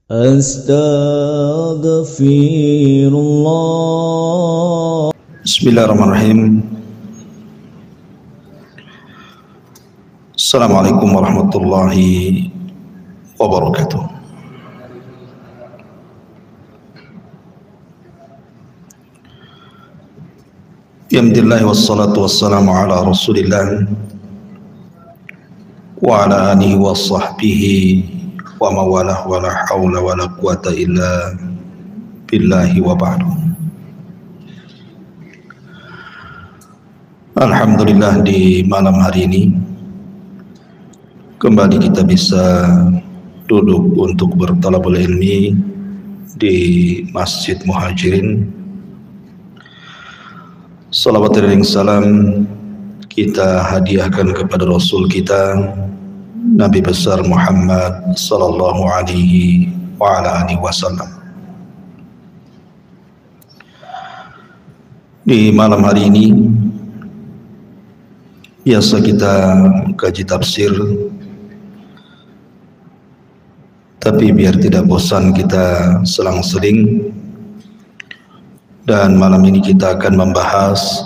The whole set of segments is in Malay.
Astaghfirullah. Bismillahirrahmanirrahim. Assalamualaikum warahmatullahi wabarakatuh. Alhamdulillah wassalatu wassalamu ala Rasulillah wa ala alihi wa sahbihi wa mawalah wa la hawla wa la quwata illa billahi wa ba'du. Alhamdulillah, di malam hari ini kembali kita bisa duduk untuk bertalabul ilmi di Masjid Muhajirin. Salawat dan salam kita hadiahkan kepada Rasul kita Nabi besar Muhammad sallallahu alaihi wa ala alihi wasallam. Di malam hari ini biasa kita kaji tafsir, tapi biar tidak bosan kita selang-seling, dan malam ini kita akan membahas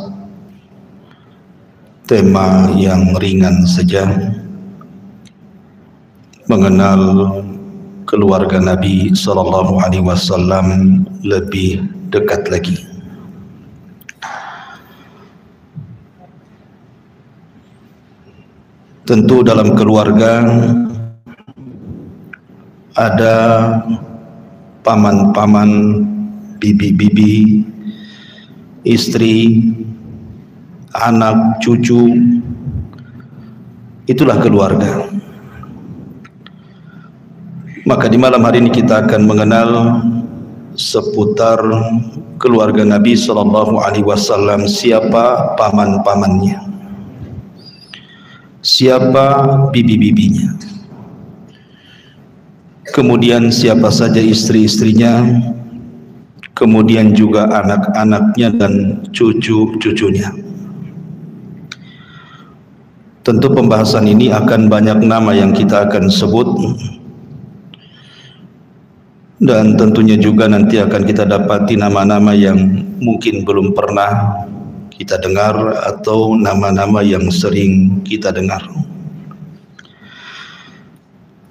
tema yang ringan saja, mengenal keluarga Nabi sallallahu alaihi wasallam lebih dekat lagi. Tentu dalam keluarga ada paman-paman, bibi-bibi, istri, anak, cucu. Itulah keluarga. Maka di malam hari ini kita akan mengenal seputar keluarga Nabi sallallahu alaihi wasallam, siapa paman-pamannya, siapa bibi-bibinya, kemudian siapa saja istri-istrinya, kemudian juga anak-anaknya dan cucu-cucunya. Tentu pembahasan ini akan banyak nama yang kita akan sebut, dan tentunya juga nanti akan kita dapati nama-nama yang mungkin belum pernah kita dengar atau nama-nama yang sering kita dengar.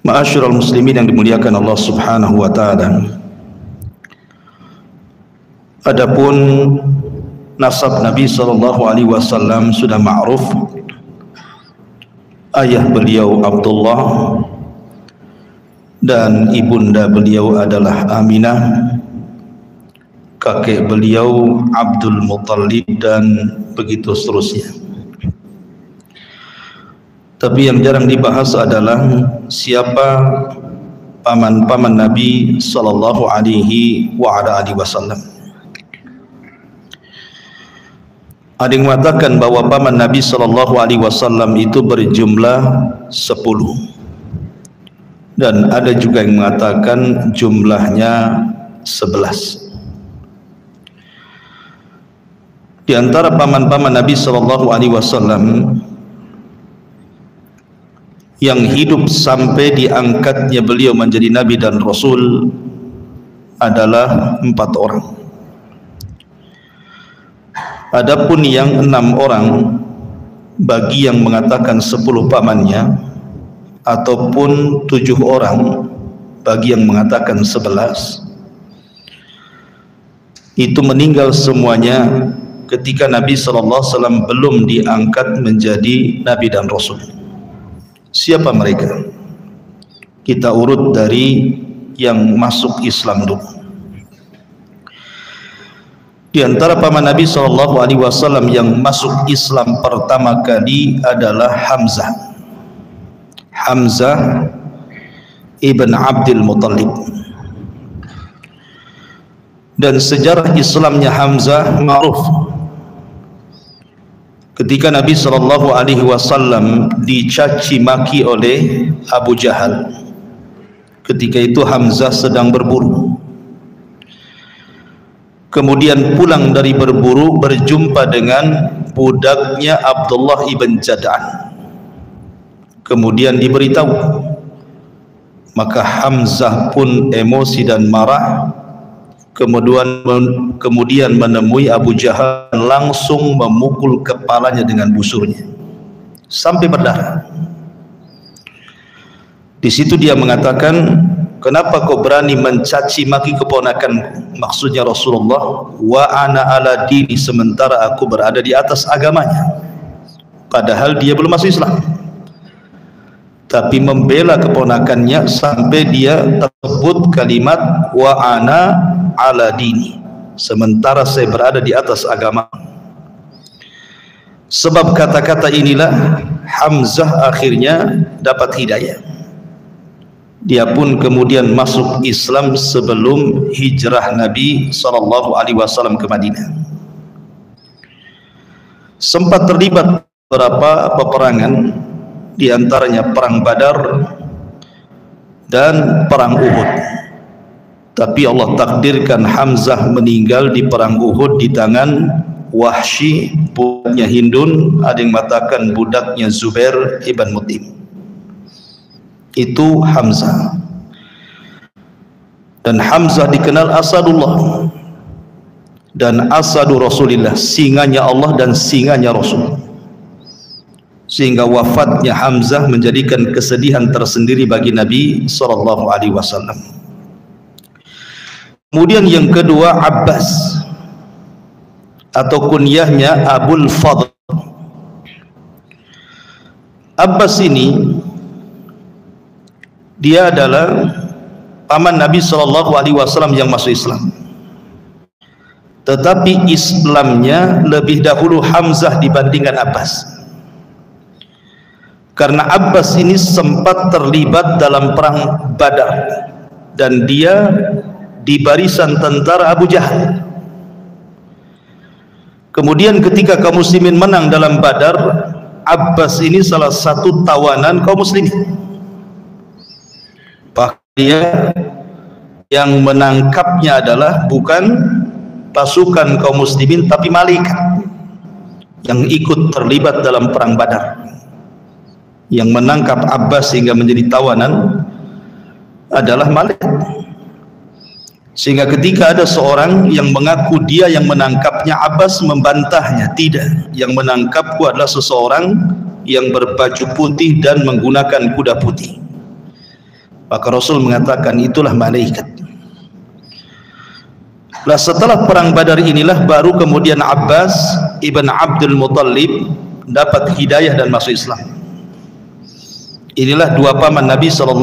Ma'asyiral muslimin yang dimuliakan Allah Subhanahu wa taala. Adapun nasab Nabi sallallahu alaihi wasallam sudah ma'ruf. Ayah beliau Abdullah dan ibunda beliau adalah Aminah, kakek beliau Abdul Muttalib, dan begitu seterusnya. Tapi yang jarang dibahas adalah siapa paman-paman Nabi sallallahu alaihi wa ala alihi wasallam. Ada yang mengatakan bahwa paman Nabi sallallahu alaihi wasallam itu berjumlah 10. Dan ada juga yang mengatakan jumlahnya 11. Di antara paman-paman Nabi sallallahu alaihi wasallam yang hidup sampai diangkatnya beliau menjadi nabi dan rasul adalah 4 orang. Adapun yang 6 orang, bagi yang mengatakan 10 pamannya, ataupun 7 orang bagi yang mengatakan 11, itu meninggal semuanya ketika Nabi SAW belum diangkat menjadi Nabi dan Rasul. Siapa mereka? Kita urut dari yang masuk Islam dulu. Di antara paman Nabi SAW yang masuk Islam pertama kali adalah Hamzah. Hamzah ibn Abdul Muttalib. Dan sejarah Islamnya Hamzah ma'ruf. Ketika Nabi SAW dicaci maki oleh Abu Jahal, ketika itu Hamzah sedang berburu. Kemudian pulang dari berburu, berjumpa dengan budaknya Abdullah ibn Jad'an. Kemudian diberitahu Maka Hamzah pun emosi dan marah, kemudian menemui Abu Jahal, langsung memukul kepalanya dengan busurnya sampai berdarah. Di situ dia mengatakan, kenapa kau berani mencaci maki keponakanku? Maksudnya Rasulullah, wa ana ala dini, sementara aku berada di atas agamanya. Padahal dia belum masuk Islam, tapi membela keponakannya sampai dia tersebut kalimat wa ana ala dini, sementara saya berada di atas agama. Sebab kata-kata inilah Hamzah akhirnya dapat hidayah. Dia pun kemudian masuk Islam sebelum hijrah Nabi SAW ke Madinah. Sempat terlibat beberapa peperangan, di antaranya perang Badar dan perang Uhud. Tapi Allah takdirkan Hamzah meninggal di perang Uhud di tangan Wahsy, budaknya Hindun, ada yang mengatakan budaknya Zubair ibn Mut'im. Itu Hamzah. Dan Hamzah dikenal Asadullah dan Asadu Rasulillah, singanya Allah dan singanya Rasul, sehingga wafatnya Hamzah menjadikan kesedihan tersendiri bagi Nabi SAW. Kemudian yang kedua, Abbas atau kunyahnya Abul Fadl. Abbas ini dia adalah paman Nabi SAW yang masuk Islam, tetapi Islamnya lebih dahulu Hamzah dibandingkan Abbas, karena Abbas ini sempat terlibat dalam perang Badar dan dia di barisan tentara Abu Jahal. Kemudian ketika kaum muslimin menang dalam Badar, Abbas ini salah satu tawanan kaum muslimin. Bahkan dia yang menangkapnya adalah bukan pasukan kaum muslimin, tapi malaikat yang ikut terlibat dalam perang Badar. Yang menangkap Abbas sehingga menjadi tawanan adalah malaikat. Sehingga ketika ada seorang yang mengaku dia yang menangkapnya, Abbas membantahnya, tidak, yang menangkapku adalah seseorang yang berbaju putih dan menggunakan kuda putih. Maka Rasul mengatakan itulah malaikat. Lah setelah perang Badar inilah baru kemudian Abbas ibn Abdul Muttalib dapat hidayah dan masuk Islam. Inilah dua paman Nabi SAW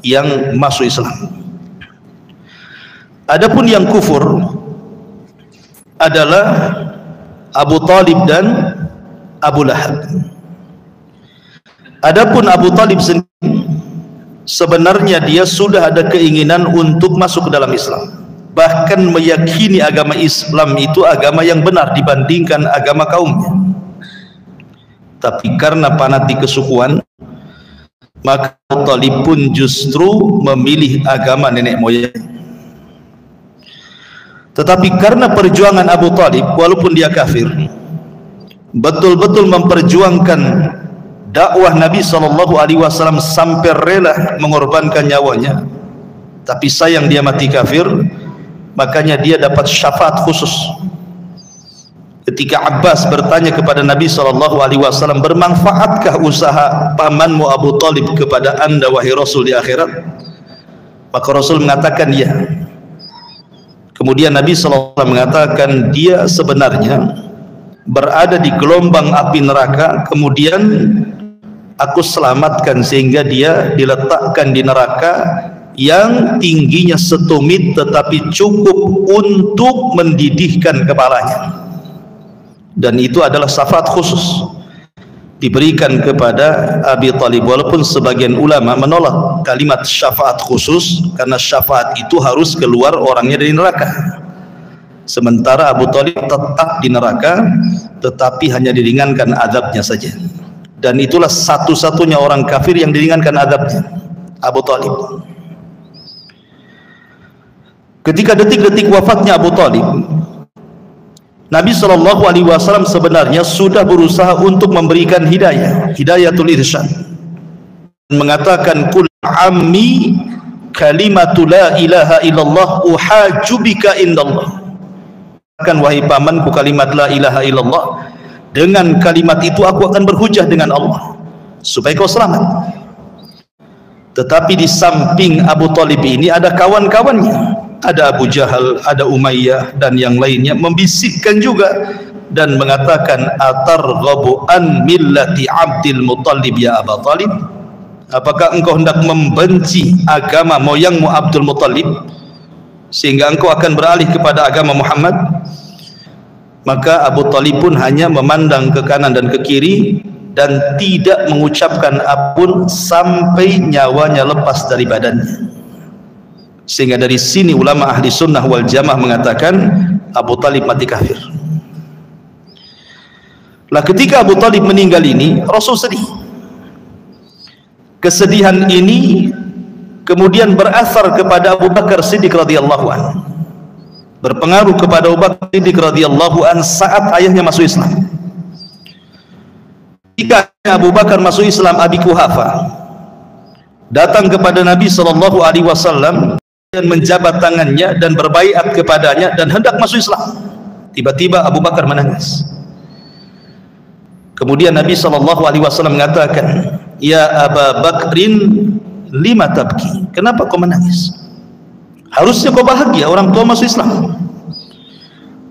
yang masuk Islam. Adapun yang kufur adalah Abu Talib dan Abu Lahab. Adapun Abu Talib sendiri, sebenarnya dia sudah ada keinginan untuk masuk ke dalam Islam, bahkan meyakini agama Islam itu agama yang benar dibandingkan agama kaumnya. Tapi karena fanatik kesukuan, maka Abu Talib pun justru memilih agama nenek moyang. Tetapi karena perjuangan Abu Talib, walaupun dia kafir, betul-betul memperjuangkan dakwah Nabi SAW sampai rela mengorbankan nyawanya, tapi sayang dia mati kafir, makanya dia dapat syafaat khusus. Ketika Abbas bertanya kepada Nabi SAW, bermanfaatkah usaha pamanmu Abu Talib kepada anda wahai Rasul di akhirat? Maka Rasul mengatakan ya. Kemudian Nabi SAW mengatakan dia sebenarnya berada di gelombang api neraka, kemudian aku selamatkan sehingga dia diletakkan di neraka yang tingginya setumit tetapi cukup untuk mendidihkan kepalanya. Dan itu adalah syafaat khusus diberikan kepada Abi Talib, walaupun sebagian ulama menolak kalimat syafaat khusus karena syafaat itu harus keluar orangnya dari neraka, sementara Abu Talib tetap di neraka tetapi hanya diringankan azabnya saja. Dan itulah satu-satunya orang kafir yang diringankan azabnya, Abu Talib. Ketika detik-detik wafatnya Abu Talib, Nabi SAW sebenarnya sudah berusaha untuk memberikan hidayah, hidayatul irsyad. mengatakan kul ammi kalimatu la ilaha illallah uhajubika indallah. Katakan wahai pamanku kalimat la ilaha illallah, dengan kalimat itu aku akan berhujah dengan Allah supaya kau selamat. Tetapi di samping Abu Talib ini ada kawan-kawannya, ada Abu Jahal, ada Umayyah dan yang lainnya membisikkan juga dan mengatakan atarghabu an millati Abdul Muttalib ya Abu Talib, apakah engkau hendak membenci agama moyangmu Abdul Muttalib sehingga engkau akan beralih kepada agama Muhammad? Maka Abu Talib pun hanya memandang ke kanan dan ke kiri dan tidak mengucapkan apapun sampai nyawanya lepas dari badannya. Sehingga dari sini ulama ahli sunnah wal jamaah mengatakan Abu Talib mati kafir. Lah ketika Abu Talib meninggal ini, Rasul sedih. Kesedihan ini kemudian berasar kepada Abu Bakar Siddiq radhiyallahu anhu, berpengaruh kepada Abu Bakar Siddiq radhiyallahu anhu saat ayahnya masuk Islam. Ketika Abu Bakar masuk Islam, Abi Quhafa datang kepada Nabi SAW dan menjabat tangannya dan berbaiat kepadanya dan hendak masuk Islam. Tiba-tiba Abu Bakar menangis. Kemudian Nabi SAW mengatakan, ya Aba Bakrin lima tabki, kenapa kau menangis? Harusnya kau bahagia, orang tua masuk Islam.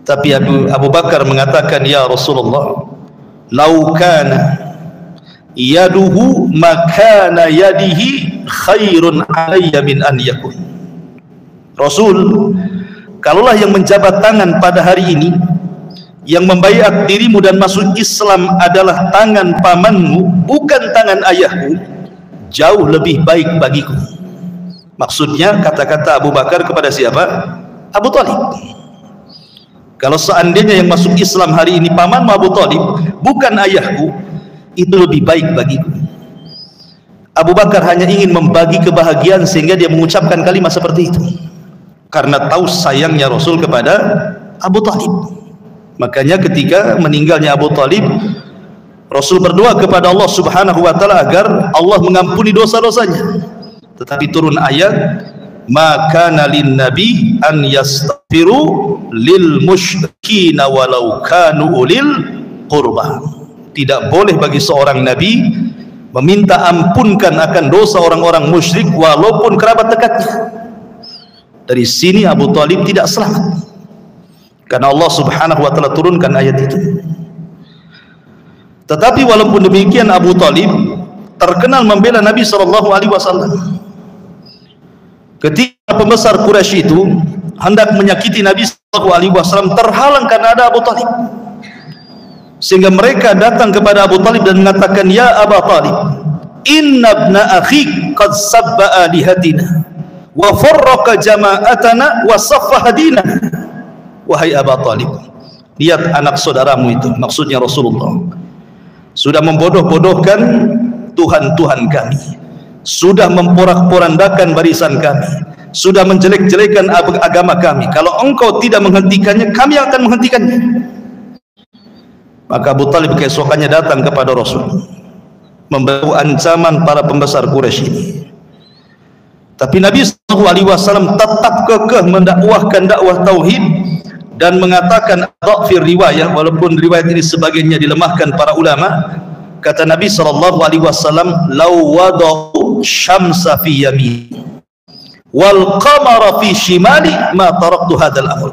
Tapi Abu Bakar mengatakan, ya Rasulullah, lau kana yaduhu makana yadihi khairun alayya min an yakun. Rasul, kalaulah yang menjabat tangan pada hari ini, yang membaiat dirimu dan masuk Islam adalah tangan pamanmu, bukan tangan ayahmu, jauh lebih baik bagiku. Maksudnya kata-kata Abu Bakar kepada siapa? Abu Talib. Kalau seandainya yang masuk Islam hari ini pamanmu Abu Talib, bukan ayahku, itu lebih baik bagiku. Abu Bakar hanya ingin membagi kebahagiaan sehingga dia mengucapkan kalimat seperti itu karena tahu sayangnya Rasul kepada Abu Talib. Makanya ketika meninggalnya Abu Talib, Rasul berdoa kepada Allah Subhanahu wa taala agar Allah mengampuni dosa-dosanya. Tetapi turun ayat, maka nalin nabi an yastaghfiru lil musyrikin walau kanu ulil qurba. Tidak boleh bagi seorang nabi meminta ampunkan akan dosa orang-orang musyrik walaupun kerabat dekatnya. Dari sini Abu Talib tidak selamat karena Allah Subhanahu wa taala turunkan ayat itu. Tetapi walaupun demikian Abu Talib terkenal membela Nabi SAW. Ketika pembesar Quraisy itu hendak menyakiti Nabi SAW, terhalang karena ada Abu Talib, sehingga mereka datang kepada Abu Talib dan mengatakan, ya Abu Talib, inna ibna akhik qad sabba alihatina wa farraqa jama'atana wa saffaha dinana. Wahai Abu Talib, lihat anak saudaramu itu, maksudnya Rasulullah, sudah membodoh-bodohkan Tuhan-Tuhan kami, sudah memporak-porandakan barisan kami, sudah menjelek-jelekan agama kami. Kalau engkau tidak menghentikannya, kami akan menghentikannya. Maka Abu Talib keesokannya datang kepada Rasul membawa ancaman para pembesar Quraisy ini. Tapi Nabi SAW tetap kekeh mendakwahkan dakwah tauhid dan mengatakan dha'fir riwayah, walaupun riwayat ini sebagiannya dilemahkan para ulama. Kata Nabi SAW, law wada'u syamsa fi yamini wal qamara fi shimali ma taraktu hadzal amr.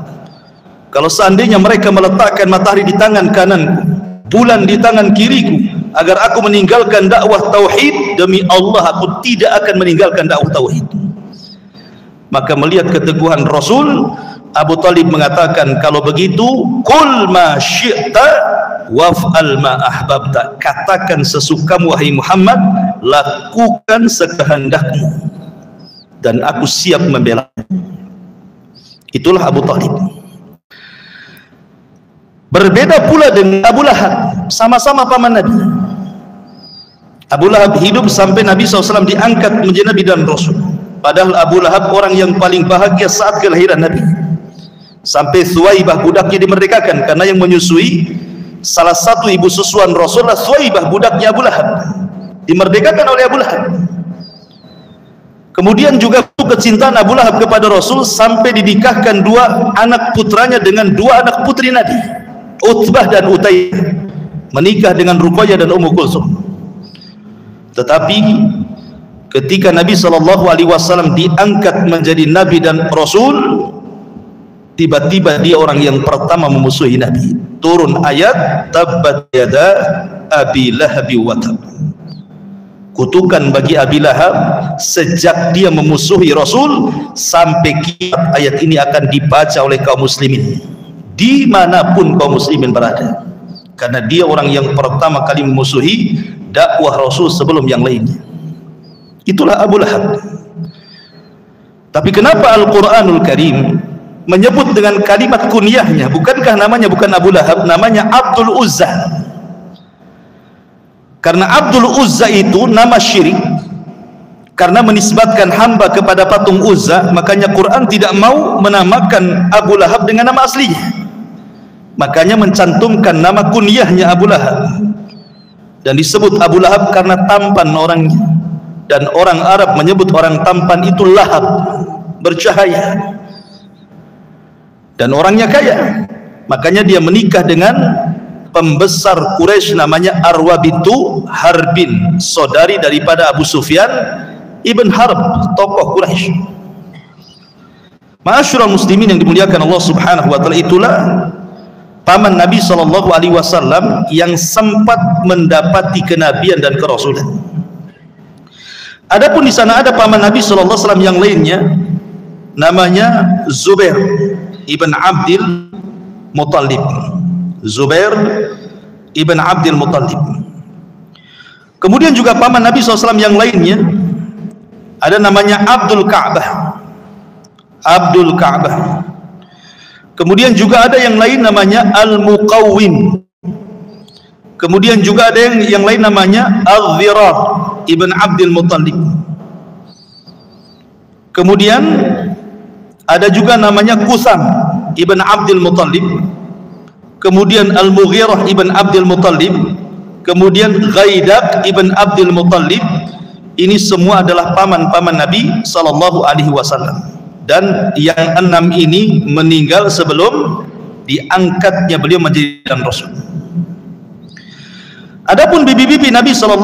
Kalau seandainya mereka meletakkan matahari di tangan kananku, bulan di tangan kiriku, agar aku meninggalkan dakwah tauhid, demi Allah aku tidak akan meninggalkan dakwah tauhid. Maka melihat keteguhan Rasul, Abu Talib mengatakan, kalau begitu qul ma syi'ta waf'al ma ahbabta, katakan sesukamu wahai Muhammad, lakukan sekehendakmu dan aku siap membela. Itulah Abu Talib. Berbeda pula dengan Abu Lahab, sama-sama paman Nabi. Abu Lahab hidup sampai Nabi SAW diangkat menjadi Nabi dan Rasul. Padahal Abu Lahab orang yang paling bahagia saat kelahiran Nabi. Sampai Thuwaibah budaknya dimerdekakan, karena yang menyusui salah satu ibu susuan Rasulullah, Thuwaibah budaknya Abu Lahab, dimerdekakan oleh Abu Lahab. Kemudian juga kecintaan Abu Lahab kepada Rasul sampai dinikahkan dua anak putranya dengan dua anak putri Nabi, Utbah dan Utayyah, menikah dengan Ruqayyah dan Ummu Kulsum. Tetapi ketika Nabi SAW diangkat menjadi Nabi dan Rasul, tiba-tiba dia orang yang pertama memusuhi Nabi. Turun ayat tabbat yada abi lahabi wa tab. Kutukan bagi Abi Lahab sejak dia memusuhi Rasul sampai kiamat. Ayat ini akan dibaca oleh kaum muslimin dimanapun kaum muslimin berada, karena dia orang yang pertama kali memusuhi dakwah Rasul sebelum yang lainnya. Itulah Abu Lahab. Tapi kenapa Al-Quranul Karim menyebut dengan kalimat kunyahnya? Bukankah namanya bukan Abu Lahab, namanya Abdul Uzza? Karena Abdul Uzza itu nama syirik, karena menisbatkan hamba kepada patung Uzza, makanya Quran tidak mau menamakan Abu Lahab dengan nama aslinya, makanya mencantumkan nama kunyahnya Abu Lahab. Dan disebut Abu Lahab karena tampan orangnya, dan orang Arab menyebut orang tampan itu lahab, bercahaya, dan orangnya kaya. Makanya dia menikah dengan pembesar Quraisy namanya Arwa bintu Harbin, saudari daripada Abu Sufyan ibn Harb, tokoh Quraisy. Ma'asyiral muslimin yang dimuliakan Allah Subhanahu wa taala, itulah paman Nabi SAW yang sempat mendapati kenabian dan kerasulan. Adapun di sana ada paman Nabi SAW yang lainnya, namanya Zubair ibn Abdul Muttalib. Zubair ibn Abdul Muttalib. Kemudian juga paman Nabi SAW yang lainnya ada namanya Abdul Ka'bah. Abdul Ka'bah. Kemudian juga ada yang lain namanya Al-Muqawwim. Kemudian juga ada yang lain namanya Al-Dhirar ibn Abdul Muttalib. Kemudian ada juga namanya Kusam ibn Abdul Muttalib. Kemudian Al-Mughirah ibn Abdul Muttalib, kemudian Ghaidak ibn Abdul Muttalib. Ini semua adalah paman-paman Nabi SAW, dan yang 6 ini meninggal sebelum diangkatnya beliau menjadi Rasul. Adapun bibi-bibi Nabi SAW,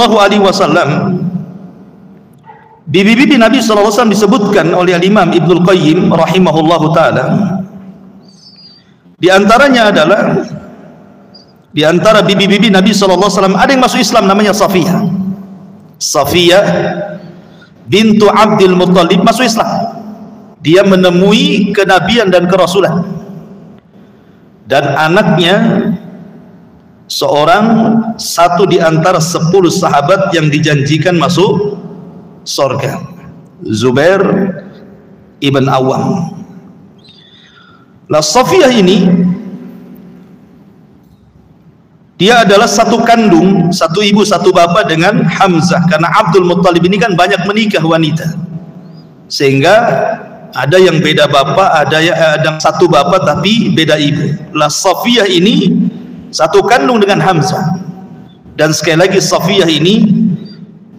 bibi-bibi Nabi SAW disebutkan oleh Imam Ibnul Qayyim rahimahullahu ta'ala. Di antaranya adalah, di antara bibi-bibi Nabi SAW ada yang masuk Islam namanya Safiyah. Safiyah bintu Abdul Muttalib masuk Islam. Dia menemui kenabian dan kerasulan, dan anaknya satu di antara 10 sahabat yang dijanjikan masuk surga, Zubair ibn Awam. Nah, Safiyah ini dia adalah satu kandung, satu ibu satu bapak dengan Hamzah, karena Abdul Muttalib ini kan banyak menikah wanita, sehingga ada yang beda bapak, ada yang satu bapak tapi beda ibu. Lah Safiyah ini satu kandung dengan Hamzah. Dan sekali lagi Safiyah ini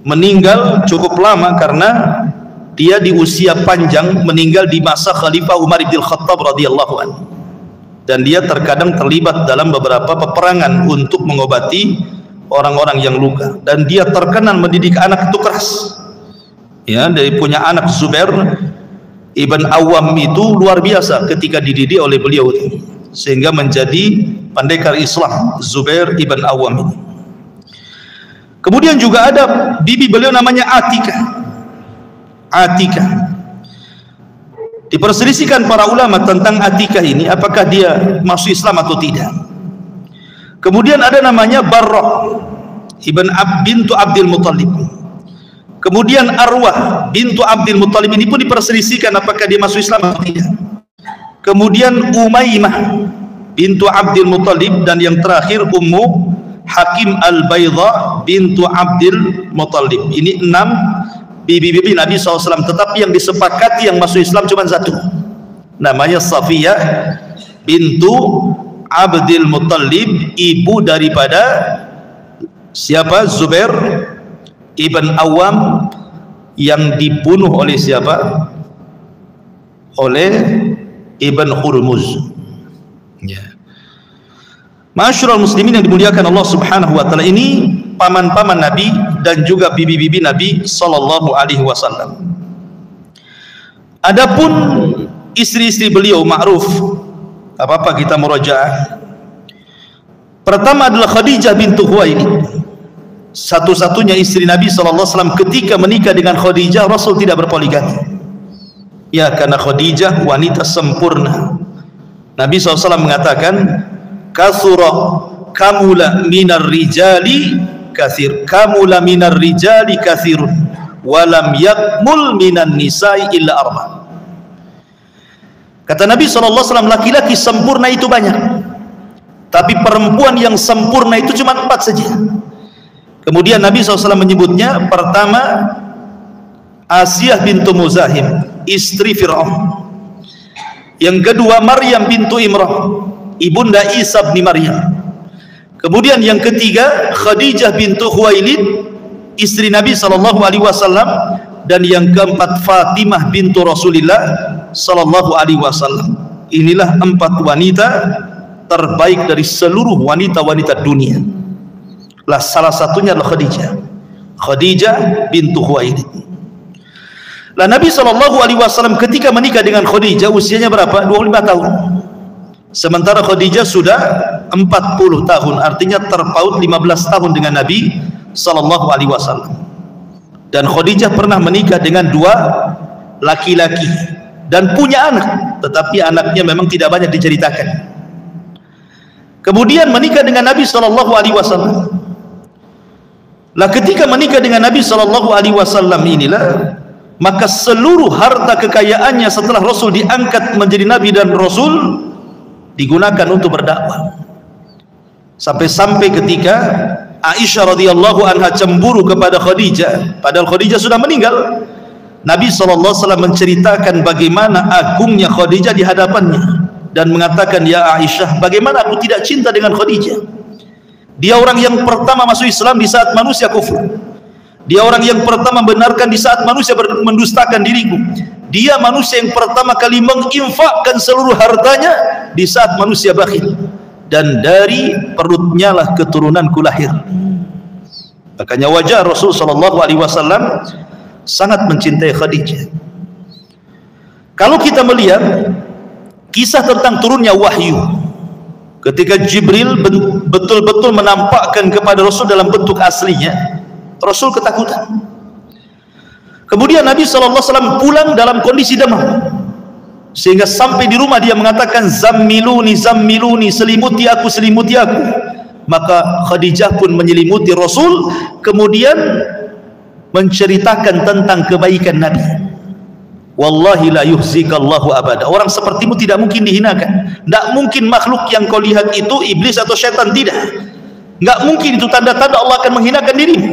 meninggal cukup lama karena dia di usia panjang, meninggal di masa Khalifah Umar bin Khattab radhiyallahu anhu. Dan dia terkadang terlibat dalam beberapa peperangan untuk mengobati orang-orang yang luka, dan dia terkenal mendidik anak itu keras. Ya, dari punya anak Zubair ibn Awam itu luar biasa ketika dididik oleh beliau itu, sehingga menjadi pendekar Islam Zubair ibn Awam ini. Kemudian juga ada bibi beliau namanya Atikah. Atikah. Diperselisihkan para ulama tentang Atikah ini, apakah dia masuk Islam atau tidak. Kemudian ada namanya Barrah bintu Abdul Muttalib. Kemudian Arwah bintu Abdul Muttalib ini pun diperselisihkan apakah dia masuk Islam atau tidak. Kemudian Umaymah bintu Abdul Muttalib, dan yang terakhir Ummu Hakim Al-Baydha bintu Abdul Muttalib. Ini 6 bibi-bibi Nabi SAW, tetapi yang disepakati yang masuk Islam cuma satu, namanya Safiyah bintu Abdul Muttalib, ibu daripada siapa? Zubair ibn Awam, yang dibunuh oleh siapa? Oleh Ibn Hurmuz. Ya. Ma'asyiral muslimin yang dimuliakan Allah Subhanahu wa taala, ini paman-paman Nabi dan juga bibi-bibi Nabi sallallahu alaihi wasallam. Adapun istri-istri beliau ma'ruf, apa-apa kita murajaah. Pertama adalah Khadijah bintu Khuwailid, satu-satunya istri Nabi sallallahu alaihi wasallam. Ketika menikah dengan Khadijah, Rasul tidak berpoligami. Ya, karena Khadijah wanita sempurna. Nabi SAW mengatakan, kasura kamula minar rijali kathir, kamula minar rijali kathirun, walam yakmul minan nisai illa arba. Kata Nabi SAW, laki-laki sempurna itu banyak, tapi perempuan yang sempurna itu cuma 4 saja. Kemudian Nabi SAW menyebutnya, pertama Asiyah bintu Muzahim, istri Fir'aun. Yang kedua Maryam bintu Imran, ibunda Isa bin Maryam. Kemudian yang ketiga Khadijah bintu Khuwailid, istri Nabi SAW. Dan yang keempat Fatimah bintu Rasulullah SAW. Inilah 4 wanita terbaik dari seluruh wanita-wanita dunia. Lah salah satunya adalah Khadijah bintu Khuwailid. Lah Nabi SAW ketika menikah dengan Khadijah usianya berapa? 25 tahun. Sementara Khadijah sudah 40 tahun, artinya terpaut 15 tahun dengan Nabi SAW. Dan Khadijah pernah menikah dengan 2 laki-laki dan punya anak, tetapi anaknya memang tidak banyak diceritakan. Kemudian menikah dengan Nabi SAW. Lah ketika menikah dengan Nabi SAW inilah, maka seluruh harta kekayaannya setelah Rasul diangkat menjadi Nabi dan Rasul digunakan untuk berdakwah. Sampai-sampai ketika Aisyah radhiyallahu anha cemburu kepada Khadijah, padahal Khadijah sudah meninggal, Nabi SAW menceritakan bagaimana agungnya Khadijah di hadapannya dan mengatakan, ya Aisyah, bagaimana aku tidak cinta dengan Khadijah? Dia orang yang pertama masuk Islam di saat manusia kufur. Dia orang yang pertama membenarkan di saat manusia mendustakan diriku. Dia manusia yang pertama kali menginfakkan seluruh hartanya di saat manusia bakhil. Dan dari perutnya lah keturunanku lahir. Makanya wajar Rasul SAW sangat mencintai Khadijah. Kalau kita melihat kisah tentang turunnya wahyu, ketika Jibril betul-betul menampakkan kepada Rasul dalam bentuk aslinya, Rasul ketakutan. Kemudian Nabi SAW pulang dalam kondisi demam, sehingga sampai di rumah dia mengatakan, zammiluni zammiluni, selimuti aku selimuti aku. Maka Khadijah pun menyelimuti Rasul, kemudian menceritakan tentang kebaikan Nabi. Wallahi la yuhzikallahu abada, orang sepertimu tidak mungkin dihinakan. Tidak mungkin makhluk yang kau lihat itu iblis atau syaitan, tidak. Tidak mungkin itu tanda-tanda Allah akan menghinakan dirimu.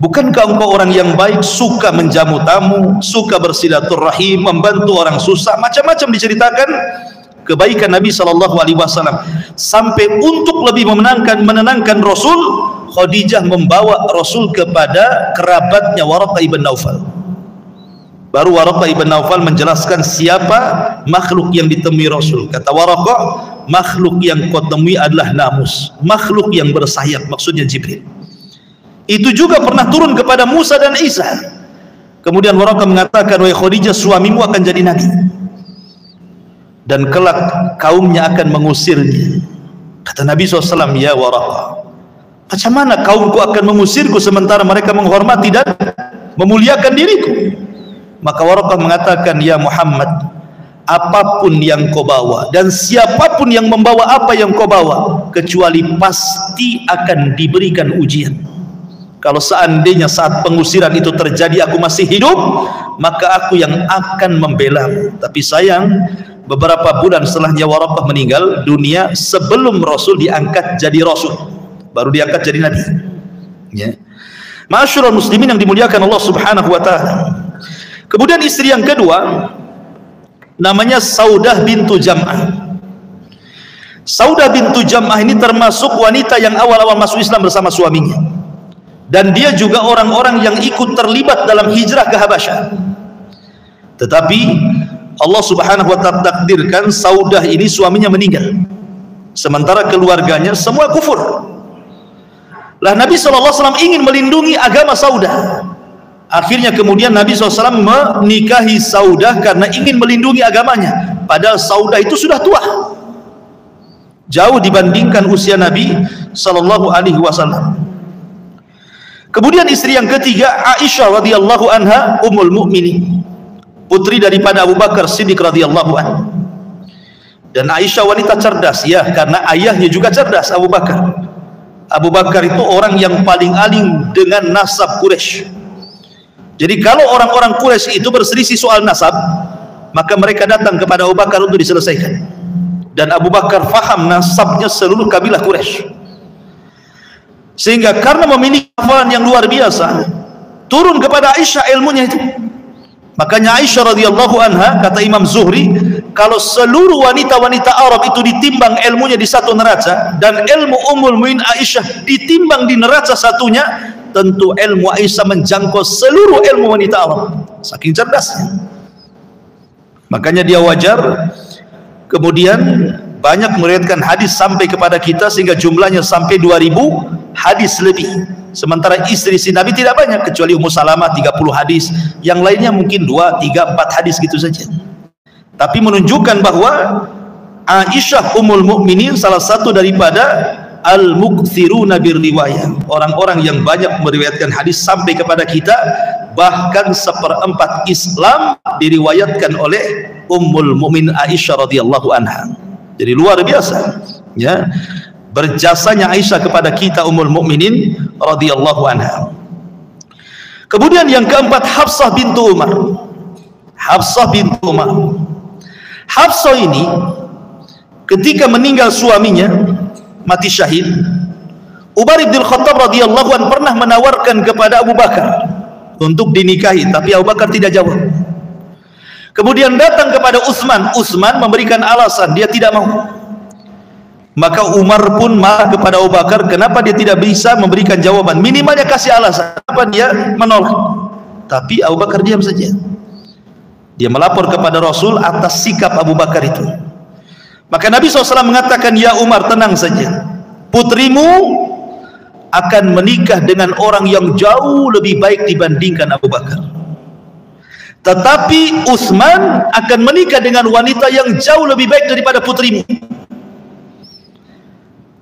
Bukankah engkau orang yang baik, suka menjamu tamu, suka bersilaturahim, membantu orang susah, macam-macam diceritakan kebaikan Nabi SAW. Sampai untuk lebih menenangkan Rasul, Khadijah membawa Rasul kepada kerabatnya Waraqah ibn Naufal. Baru Waraqah ibn Naufal menjelaskan siapa makhluk yang ditemui Rasul. Kata Waraqah, makhluk yang kau temui adalah namus, makhluk yang bersayap, maksudnya Jibril. Itu juga pernah turun kepada Musa dan Isa. Kemudian Waraqah mengatakan, wahai Khadijah, suamimu akan jadi nabi dan kelak kaumnya akan mengusirnya. Kata Nabi SAW, ya Waraqah, macam mana kaumku akan mengusirku sementara mereka menghormati dan memuliakan diriku? Maka Waraqah mengatakan, ya Muhammad, apapun yang kau bawa dan siapapun yang membawa apa yang kau bawa, kecuali pasti akan diberikan ujian. Kalau seandainya saat pengusiran itu terjadi aku masih hidup, maka aku yang akan membela. Tapi sayang, beberapa bulan setelahnya Waraqah meninggal dunia sebelum Rasul diangkat jadi Rasul, baru diangkat jadi Nabi. Ya. Ma'asyiral muslimin yang dimuliakan Allah Subhanahu wa taala. Kemudian istri yang kedua namanya Saudah bintu Jam'ah. Saudah bintu Jam'ah ini termasuk wanita yang awal-awal masuk Islam bersama suaminya. dan dia juga orang-orang yang ikut terlibat dalam hijrah ke Habasyah. Tetapi Allah Subhanahu wa ta'ala takdirkan Saudah ini suaminya meninggal, sementara keluarganya semua kufur. Lah Nabi SAW ingin melindungi agama Saudah. Akhirnya kemudian Nabi SAW menikahi Saudah karena ingin melindungi agamanya. Padahal Saudah itu sudah tua, jauh dibandingkan usia Nabi SAW. Kemudian istri yang ketiga Aisyah radhiyallahu anha, ummul mukminin, putri daripada Abu Bakar Siddiq radhiyallahu anhu. Dan Aisyah wanita cerdas, ya, karena ayahnya juga cerdas, Abu Bakar. Abu Bakar itu orang yang paling alim dengan nasab Quraisy. Jadi kalau orang-orang Quraisy itu berselisih soal nasab, maka mereka datang kepada Abu Bakar untuk diselesaikan. Dan Abu Bakar faham nasabnya seluruh kabilah Quraisy, sehingga karena memiliki hafalan yang luar biasa, turun kepada Aisyah ilmunya itu. Makanya Aisyah radhiyallahu anha, kata Imam Zuhri, kalau seluruh wanita-wanita Arab itu ditimbang ilmunya di satu neraca, dan ilmu Ummul Mukminin Aisyah ditimbang di neraca satunya, tentu ilmu Aisyah menjangkau seluruh ilmu wanita Arab, saking cerdasnya. Makanya dia wajar kemudian banyak meriwayatkan hadis sampai kepada kita, sehingga jumlahnya sampai 2000 hadis lebih. Sementara istri si Nabi tidak banyak, kecuali Ummu Salamah 30 hadis, yang lainnya mungkin 2, 3, 4 hadis gitu saja. Tapi menunjukkan bahwa Aisyah ummul mukminin salah satu daripada al-mukthiruna birriwayah, orang-orang yang banyak meriwayatkan hadis sampai kepada kita. Bahkan 1/4 Islam diriwayatkan oleh ummul mukminin Aisyah radhiyallahu anha. Jadi luar biasa, ya, berjasanya Aisyah kepada kita ummul mukminin radhiyallahu anha. Kemudian yang keempat Hafsah bintu Umar. Hafsah bintu Umar. Hafsah ini ketika meninggal suaminya mati syahid, Umar bin Khattab radhiyallahu anhu pernah menawarkan kepada Abu Bakar untuk dinikahi, tapi Abu Bakar tidak jawab. Kemudian datang kepada Utsman, Utsman memberikan alasan dia tidak mau. Maka Umar pun marah kepada Abu Bakar, kenapa dia tidak bisa memberikan jawaban, minimalnya kasih alasan, kenapa dia menolak. Tapi Abu Bakar diam saja. Dia melapor kepada Rasul atas sikap Abu Bakar itu. Maka Nabi SAW mengatakan, ya Umar, tenang saja, putrimu akan menikah dengan orang yang jauh lebih baik dibandingkan Abu Bakar. Tetapi Utsman akan menikah dengan wanita yang jauh lebih baik daripada putrimu.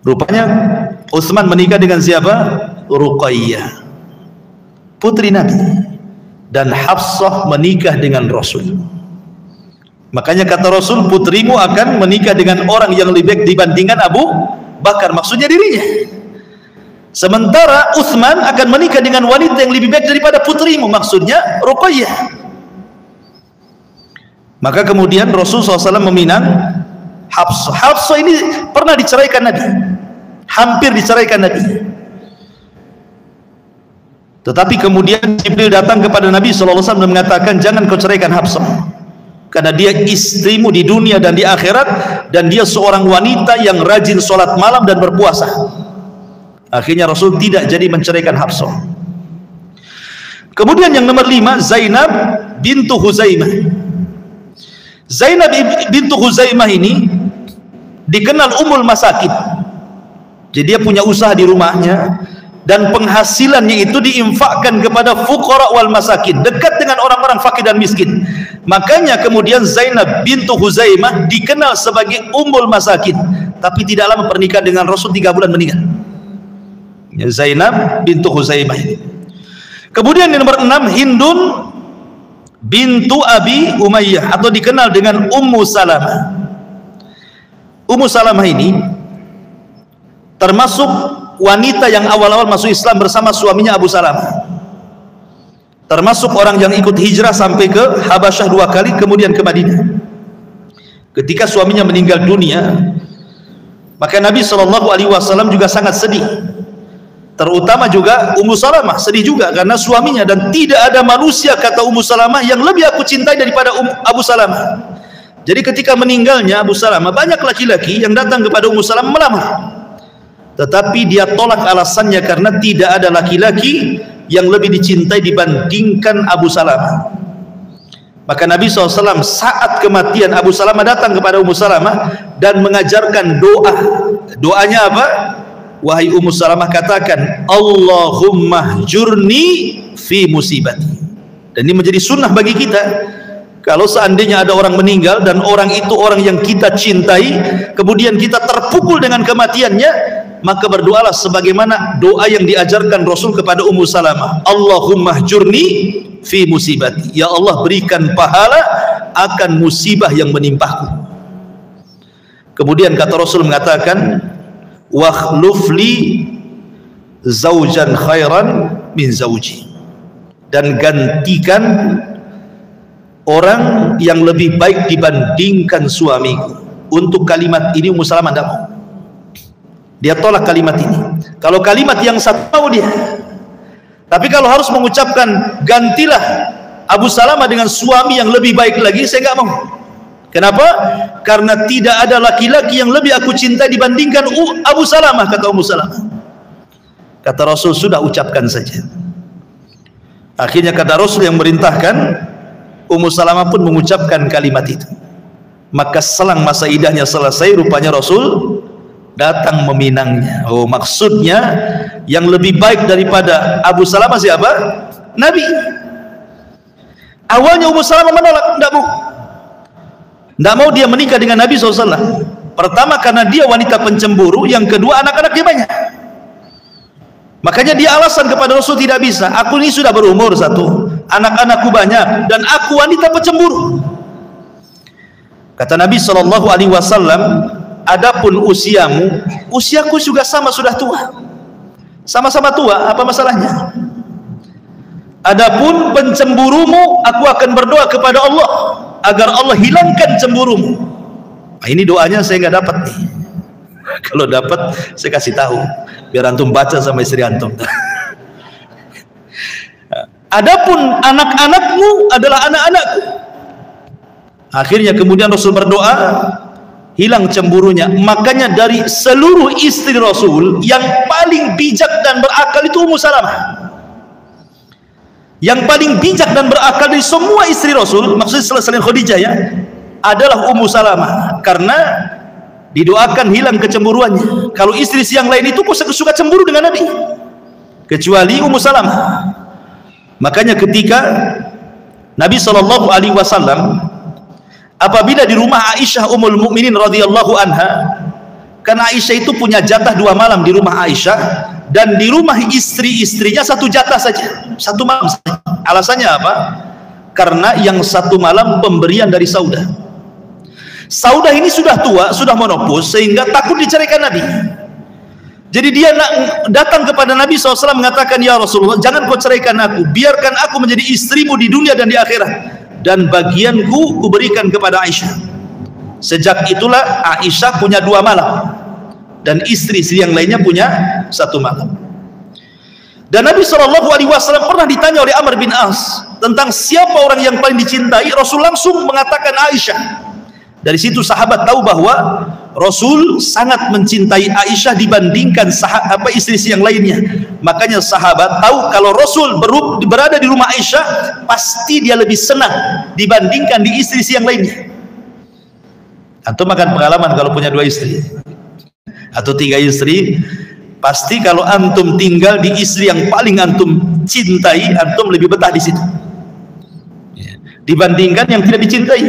Rupanya Utsman menikah dengan siapa? Ruqayyah, putri Nabi. Dan Hafsah menikah dengan Rasul. Makanya kata Rasul, putrimu akan menikah dengan orang yang lebih baik dibandingkan Abu Bakar, maksudnya dirinya. Sementara Utsman akan menikah dengan wanita yang lebih baik daripada putrimu, maksudnya Ruqayyah. Maka kemudian Rasul SAW meminang Hafsah. Hafsah ini pernah diceraikan Nabi, hampir diceraikan Nabi. Tetapi kemudian Jibril datang kepada Nabi SAW dan mengatakan, jangan kau ceraikan Hafsah, karena dia istrimu di dunia dan di akhirat, dan dia seorang wanita yang rajin sholat malam dan berpuasa. Akhirnya Rasul tidak jadi menceraikan Hafsah. Kemudian yang nomor 5, Zainab bintu Huzaimah. Zainab bintu Huzaimah ini dikenal Ummul Masakin. Jadi dia punya usaha di rumahnya, dan penghasilannya itu diinfakkan kepada fuqara wal masakin, dekat dengan orang-orang fakir dan miskin. Makanya kemudian Zainab bintu Huzaimah dikenal sebagai Ummul Masakin. Tapi tidak lama pernikahan dengan Rasul, 3 bulan meninggal, ya, Zainab bintu Huzaimah ini. Kemudian yang nomor 6, Hindun bintu Abi Umayyah, atau dikenal dengan Ummu Salamah. Ummu Salamah ini termasuk wanita yang awal-awal masuk Islam bersama suaminya Abu Salamah, termasuk orang yang ikut hijrah sampai ke Habasyah 2 kali, kemudian ke Madinah. Ketika suaminya meninggal dunia, maka Nabi SAW juga sangat sedih, terutama juga Ummu Salamah sedih juga karena suaminya, dan tidak ada manusia, kata Ummu Salamah, yang lebih aku cintai daripada Abu Salamah. Jadi ketika meninggalnya Abu Salamah, banyak laki-laki yang datang kepada Ummu Salamah melamar. tetapi dia tolak alasannya karena tidak ada laki-laki yang lebih dicintai dibandingkan Abu Salamah. Maka Nabi SAW saat kematian Abu Salamah datang kepada Ummu Salamah dan mengajarkan doa. Doanya apa? Wahai Ummu Salamah, katakan Allahumma jurni fi musibati. Dan ini menjadi sunnah bagi kita. Kalau seandainya ada orang meninggal dan orang itu orang yang kita cintai, kemudian kita terpukul dengan kematiannya, maka berdoalah sebagaimana doa yang diajarkan Rasul kepada Ummu Salamah. Allahumma jurni fi musibati. Ya Allah, berikan pahala akan musibah yang menimpaku. Kemudian kata Rasul mengatakan, wakhlufli zaujan khairan min zauji. Dan gantikan orang yang lebih baik dibandingkan suamiku. Untuk kalimat ini Ummu Salamah tidak mau. Dia tolak kalimat ini. Kalau kalimat yang satu mau dia. Tapi kalau harus mengucapkan gantilah Abu Salamah dengan suami yang lebih baik lagi, saya nggak mau. Kenapa? Karena tidak ada laki-laki yang lebih aku cintai dibandingkan Abu Salamah, kata Ummu Salamah. Kata Rasul, sudah ucapkan saja. Akhirnya kata Rasul yang merintahkan, Ummu Salamah pun mengucapkan kalimat itu. Maka selang masa idahnya selesai, rupanya Rasul datang meminangnya. Oh, maksudnya yang lebih baik daripada Abu Salamah siapa? Nabi. Awalnya Ummu Salamah menolak, tidak mau dia menikah dengan Nabi SAW. Pertama karena dia wanita pencemburu, yang kedua anak-anaknya banyak. Makanya dia alasan kepada Rasul, tidak bisa, aku ini sudah berumur satu, anak-anakku banyak, dan aku wanita pencemburu. Kata Nabi SAW, adapun usiamu, usiaku juga sama, sudah tua, sama-sama tua, apa masalahnya? Adapun pencemburumu, aku akan berdoa kepada Allah agar Allah hilangkan cemburumu. Nah, ini doanya saya nggak dapat nih. Kalau dapat saya kasih tahu biar antum baca sama istri antum. Adapun anak-anakmu adalah anak-anakku. Akhirnya kemudian Rasul berdoa hilang cemburunya. Makanya dari seluruh istri Rasul yang paling bijak dan berakal itu Ummu Salamah. Yang paling bijak dan berakal dari semua istri Rasul, maksudnya selain Khadijah ya, adalah Ummu Salamah. Karena didoakan hilang kecemburuannya. Kalau istri yang lain itu kok suka cemburu dengan Nabi, kecuali Ummu Salamah. Makanya ketika Nabi SAW apabila di rumah Aisyah Ummul Mukminin radhiyallahu anha, karena Aisyah itu punya jatah 2 malam di rumah Aisyah, dan di rumah istri-istrinya 1 jatah saja, 1 malam saja. Alasannya apa? Karena yang 1 malam pemberian dari Saudah. Saudah ini sudah tua, sudah menopause, sehingga takut diceraikan Nabi. Jadi dia datang kepada Nabi SAW mengatakan, ya Rasulullah, jangan kau ceraikan aku, biarkan aku menjadi istrimu di dunia dan di akhirat, dan bagianku kuberikan kepada Aisyah. Sejak itulah Aisyah punya 2 malam, dan istri-istri yang lainnya punya 1 malam. Dan Nabi SAW pernah ditanya oleh Amr bin As tentang siapa orang yang paling dicintai. Rasul langsung mengatakan Aisyah. Dari situ sahabat tahu bahwa Rasul sangat mencintai Aisyah dibandingkan istri-istri yang lainnya. Makanya sahabat tahu kalau Rasul berada di rumah Aisyah, pasti dia lebih senang dibandingkan di istri-istri yang lainnya. Antum makan pengalaman kalau punya 2 istri atau 3 istri, pasti kalau antum tinggal di istri yang paling antum cintai, antum lebih betah di situ dibandingkan yang tidak dicintai.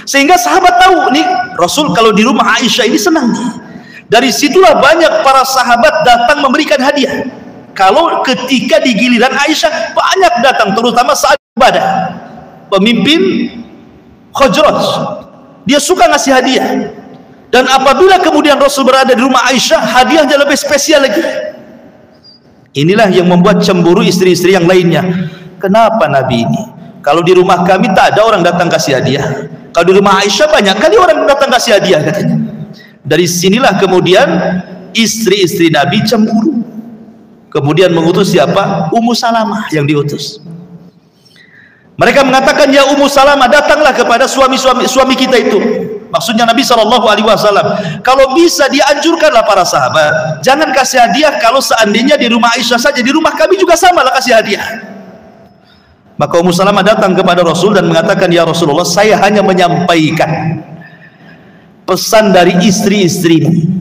Sehingga sahabat tahu nih, Rasul kalau di rumah Aisyah ini senang nih. Dari situlah banyak para sahabat datang memberikan hadiah. Kalau ketika di giliran Aisyah banyak datang, terutama saat ibadah. Pemimpin Khazraj, dia suka ngasih hadiah. Dan apabila kemudian Rasul berada di rumah Aisyah, hadiahnya lebih spesial lagi. Inilah yang membuat cemburu istri-istri yang lainnya. Kenapa Nabi ini? Kalau di rumah kami tak ada orang datang kasih hadiah. Kalau di rumah Aisyah banyak kali orang datang kasih hadiah, katanya. Dari sinilah kemudian istri-istri Nabi cemburu. Kemudian mengutus siapa? Ummu Salamah yang diutus. Mereka mengatakan, ya Ummu Salamah, datanglah kepada suami kita itu. Maksudnya Nabi SAW, kalau bisa dianjurkanlah para sahabat, jangan kasih hadiah kalau seandainya di rumah Aisyah saja, di rumah kami juga sama lah kasih hadiah. Maka Ummu Salamah datang kepada Rasul dan mengatakan, ya Rasulullah, saya hanya menyampaikan pesan dari istri-istrimu.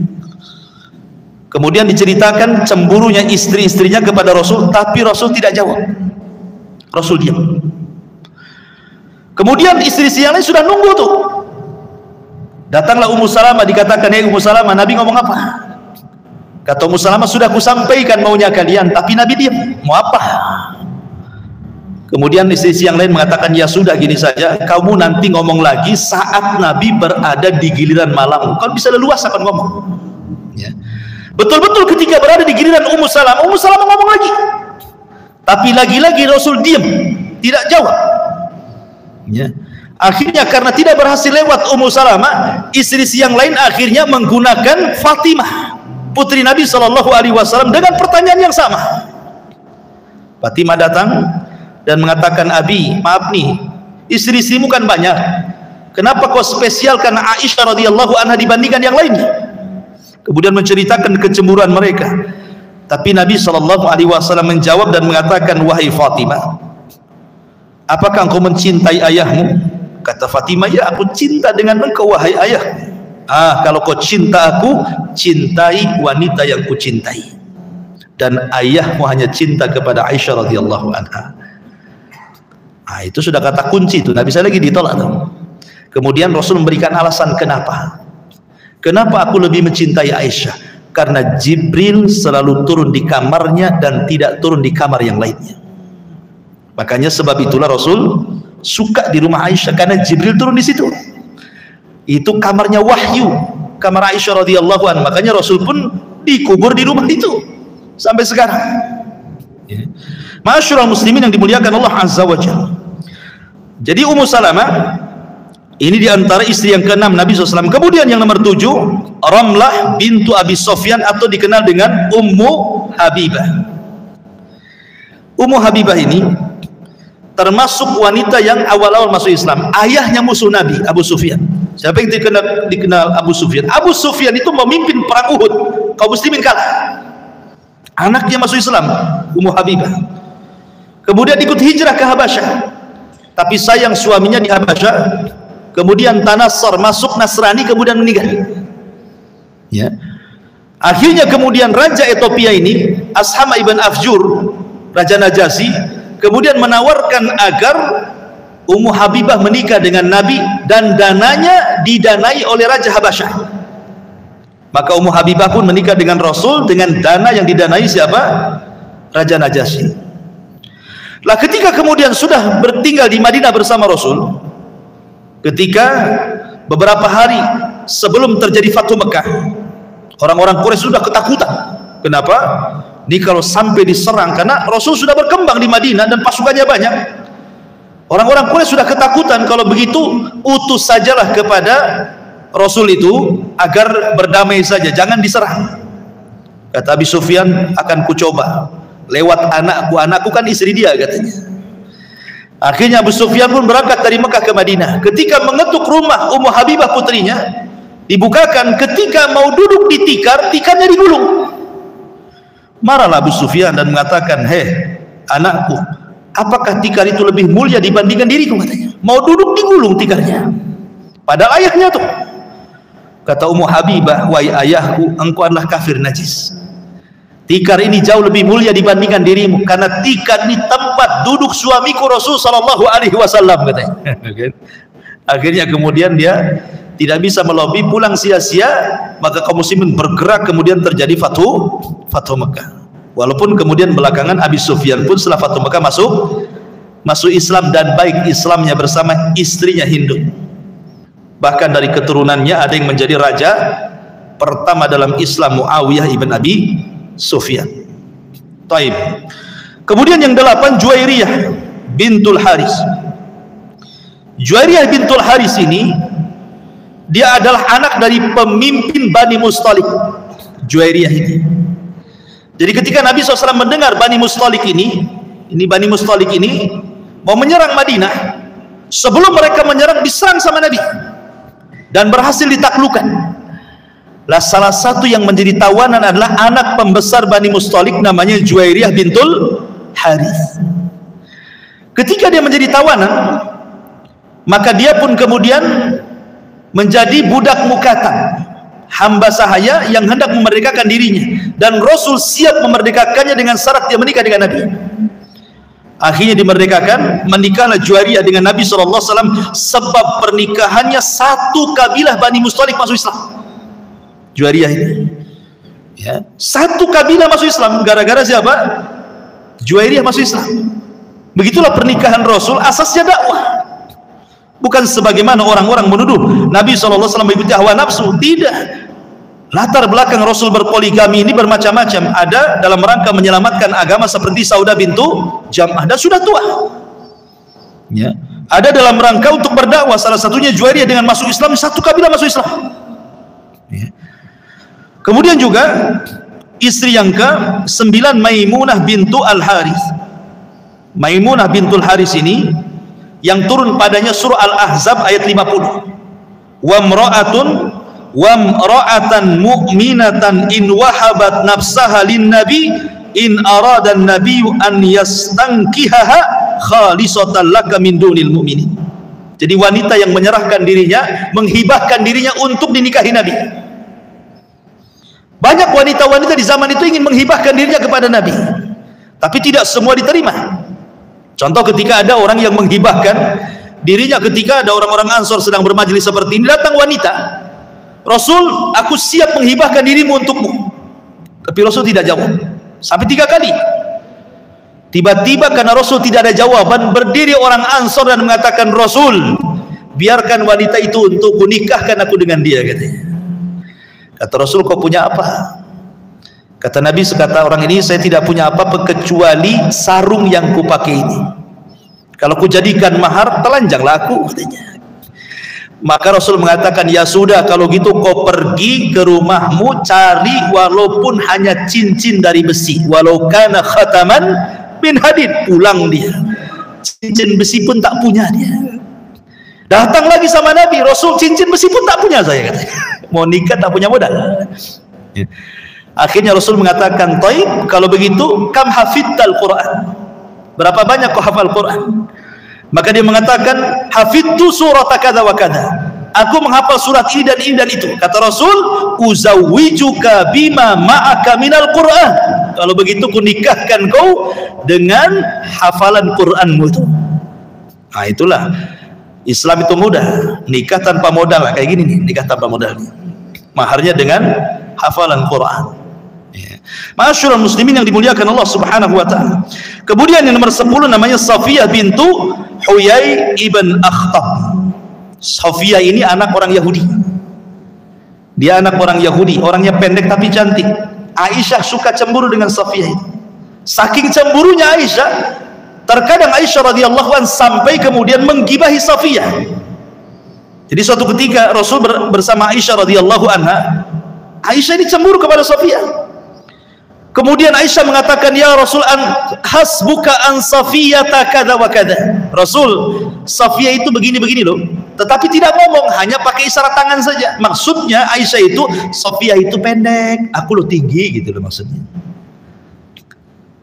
Kemudian diceritakan cemburunya istri-istrinya kepada Rasul, tapi Rasul tidak jawab. Rasul diam. Kemudian istri-istri yang lain sudah nunggu tuh. Datanglah Ummu Salamah, dikatakan, Ummu Salamah, Nabi ngomong apa? Kata Ummu Salamah, sudah kusampaikan maunya kalian, tapi Nabi diam. Mau apa? Kemudian istri-istri yang lain mengatakan, ya sudah, gini saja, kamu nanti ngomong lagi saat Nabi berada di giliran malam. Kau bisa leluasa kan ngomong. Ya. Betul-betul ketika berada di giliran Ummu Salamah ngomong lagi. Tapi lagi-lagi Rasul diam, tidak jawab. Ya. Akhirnya karena tidak berhasil lewat Ummu Salamah, istri-istri yang lain akhirnya menggunakan Fatimah, putri Nabi SAW, dengan pertanyaan yang sama. Fatimah datang dan mengatakan, Abi, maaf nih, istri-istrimu kan banyak, kenapa kau spesialkan Aisyah radhiyallahu anha dibandingkan yang lainnya? Kemudian menceritakan kecemburuan mereka. Tapi Nabi SAW menjawab dan mengatakan, wahai Fatimah, apakah engkau mencintai ayahmu? Kata Fatimah, ya, aku cinta dengan engkau wahai ayah. Kalau kau cinta aku, cintai wanita yang ku cintai. Dan ayahmu hanya cinta kepada Aisyah radhiyallahu anha. Itu sudah kata kunci itu, tidak bisa lagi ditolak tuh. Kemudian Rasul memberikan alasan kenapa. Kenapa aku lebih mencintai Aisyah? Karena Jibril selalu turun di kamarnya dan tidak turun di kamar yang lainnya. Makanya sebab itulah Rasul suka di rumah Aisyah, karena Jibril turun di situ. Itu kamarnya wahyu, kamar Aisyah radhiyallahu anha. Makanya Rasul pun dikubur di rumah itu sampai sekarang. Ma'asyiral muslimin yang dimuliakan Allah Azza wa Jalla. Jadi Ummu Salamah ini diantara istri yang ke-6 Nabi SAW. Kemudian yang nomor 7, Ramlah bintu Abi Sufyan atau dikenal dengan Ummu Habibah. Ummu Habibah ini termasuk wanita yang awal-awal masuk Islam. Ayahnya musuh Nabi, Abu Sufyan. Siapa yang dikenal Abu Sufyan? Abu Sufyan itu memimpin perang Uhud, kaum muslimin kalah. Anaknya masuk Islam, Ummu Habibah. Kemudian ikut hijrah ke Habasyah, tapi sayang suaminya di Habasyah. Kemudian tanassar, masuk Nasrani, kemudian meninggal. Ya. Akhirnya kemudian Raja Ethiopia ini, Ashama ibn Afjur, Raja Najasyi, kemudian menawarkan agar Ummu Habibah menikah dengan Nabi dan dananya didanai oleh Raja Habasyah. Maka Ummu Habibah pun menikah dengan Rasul dengan dana yang didanai siapa? Raja Najasyi. Lah ketika kemudian sudah bertinggal di Madinah bersama Rasul, ketika beberapa hari sebelum terjadi Fathu Mekah, orang-orang Quraisy sudah ketakutan. Kenapa? Ini kalau sampai diserang, karena Rasul sudah berkembang di Madinah dan pasukannya banyak. Orang-orang Quraisy sudah ketakutan. Kalau begitu, utus sajalah kepada Rasul itu agar berdamai saja, jangan diserang. Kata Abi Sufyan, akan kucoba lewat anakku kan istri dia katanya. Akhirnya Abu Sufyan pun berangkat dari Mekah ke Madinah. Ketika mengetuk rumah Ummu Habibah putrinya, dibukakan. Ketika mau duduk di tikar, tikarnya digulung. Marahlah Abu Sufyan dan mengatakan, hei anakku, apakah tikar itu lebih mulia dibandingkan diriku? Katanya, mau duduk digulung tikarnya, padahal ayahnya tuh. Kata Ummu Habibah, wahai ayahku, engkau adalah kafir najis. Tikar ini jauh lebih mulia dibandingkan dirimu, karena tikar ini tempat duduk suamiku Rasul sallallahu alaihi wasallam katanya. Akhirnya kemudian dia tidak bisa melobi, pulang sia-sia. Maka kaum muslimin bergerak, kemudian terjadi Fathu Mekah. Walaupun kemudian belakangan Abi Sufyan pun setelah Fathu Mekah masuk Islam, dan baik Islamnya bersama istrinya Hindu. Bahkan dari keturunannya ada yang menjadi raja pertama dalam Islam, Muawiyah ibn Abi Sufyan. Taib. Kemudian yang 8, Juwairiyah bintul Haris. Juwairiyah bintul Haris ini dia adalah anak dari pemimpin Bani Mustalik. Juwairiyah ini. Jadi ketika Nabi SAW mendengar Bani Mustalik ini Bani Mustalik ini mau menyerang Madinah, sebelum mereka menyerang diserang sama Nabi. dan berhasil ditaklukkan. Lah salah satu yang menjadi tawanan adalah anak pembesar Bani Mustalik namanya Juwairiyah bintul Harith. Ketika dia menjadi tawanan, maka dia pun kemudian menjadi budak mukatan, hamba sahaya yang hendak memerdekakan dirinya, dan Rasul siap memerdekakannya dengan syarat dia menikah dengan Nabi. Akhirnya dimerdekakan, menikahlah Juwairiyah dengan Nabi SAW, sebab pernikahannya satu kabilah Bani Mustalik masuk Islam. Juwairiyah ini, ya, satu kabilah masuk Islam gara-gara siapa? Juwairiyah masuk Islam. Begitulah pernikahan Rasul, asasnya dakwah. Bukan sebagaimana orang-orang menuduh Nabi SAW mengikuti hawa nafsu. Tidak. Latar belakang Rasul berpoligami ini bermacam-macam. Ada dalam rangka menyelamatkan agama seperti Saudah bintu Jam'ah, dan sudah tua, ya. Ada dalam rangka untuk berdakwah, salah satunya Juwairiyah dengan masuk Islam, satu kabilah masuk Islam, ya. Kemudian juga istri yang ke-9 Maimunah bintu Al-Harith. Maimunah bintul Harith ini yang turun padanya surah Al-Ahzab ayat 50. Wa mra'atan mu'minatan in wahabat nafsaha lin nabi in aradan nabiyyu an yastankihaha khalisatan laka min dunil mu'minin. Jadi wanita yang menyerahkan dirinya, menghibahkan dirinya untuk dinikahi Nabi. Banyak wanita-wanita di zaman itu ingin menghibahkan dirinya kepada Nabi, tapi tidak semua diterima. Contoh, ketika ada orang yang menghibahkan dirinya, ketika ada orang-orang Ansor sedang bermajelis seperti ini, datang wanita, Rasul, aku siap menghibahkan dirimu untukmu. Tapi Rasul tidak jawab sampai 3 kali. Tiba-tiba karena Rasul tidak ada jawaban, berdiri orang Ansor dan mengatakan, Rasul, biarkan wanita itu untukku, nikahkan aku dengan dia, katanya. Kata Rasul, kau punya apa? Kata Nabi, sekata orang ini, saya tidak punya apa-apa kecuali sarung yang kupakai ini. Kalau ku jadikan mahar, telanjanglah aku, katanya. Maka Rasul mengatakan, ya sudah, kalau gitu kau pergi ke rumahmu, cari walaupun hanya cincin dari besi, walau kana khataman min hadid. Pulang dia, cincin besi pun tak punya dia. Datang lagi sama Nabi, Rasul, cincin besi pun tak punya saya, katanya. Mau nikah tak punya modal. Akhirnya Rasul mengatakan, "Taib, kalau begitu kam hafidtal Quran? Berapa banyak kau hafal Quran?" Maka dia mengatakan, "Hafidtu surat kadza wa kadza." Aku menghafal surat ini dan ini dan itu. Kata Rasul, "Uzawwijuka bima ma'aka minal Quran." Kalau begitu ku nikahkan kau dengan hafalan Quranmu itu. Nah, itulah Islam itu mudah. Nikah tanpa modal, kayak gini nih, nikah tanpa modal. Maharnya dengan hafalan Quran. Ma'asyiral muslimin yang dimuliakan Allah Subhanahu wa taala. Kemudian yang nomor 10 namanya Safiyah bintu Huyai ibn Akhtab. Safiyah ini anak orang Yahudi. Dia anak orang Yahudi, orangnya pendek tapi cantik. Aisyah suka cemburu dengan Safiyah itu. Saking cemburunya Aisyah, terkadang Aisyah radhiyallahu anha sampai kemudian menggibahi Safiyah. Jadi suatu ketika Rasul bersama Aisyah radhiyallahu anha, Aisyah ini cemburu kepada Safiyah. Kemudian Aisyah mengatakan, "Ya Rasul, hasbuka an Safiyata kadza wa kadza." Rasul, Safiyah itu begini-begini loh. Tetapi tidak ngomong, hanya pakai isyarat tangan saja. Maksudnya Aisyah itu, Safiyah itu pendek, aku lo tinggi, gitu loh maksudnya.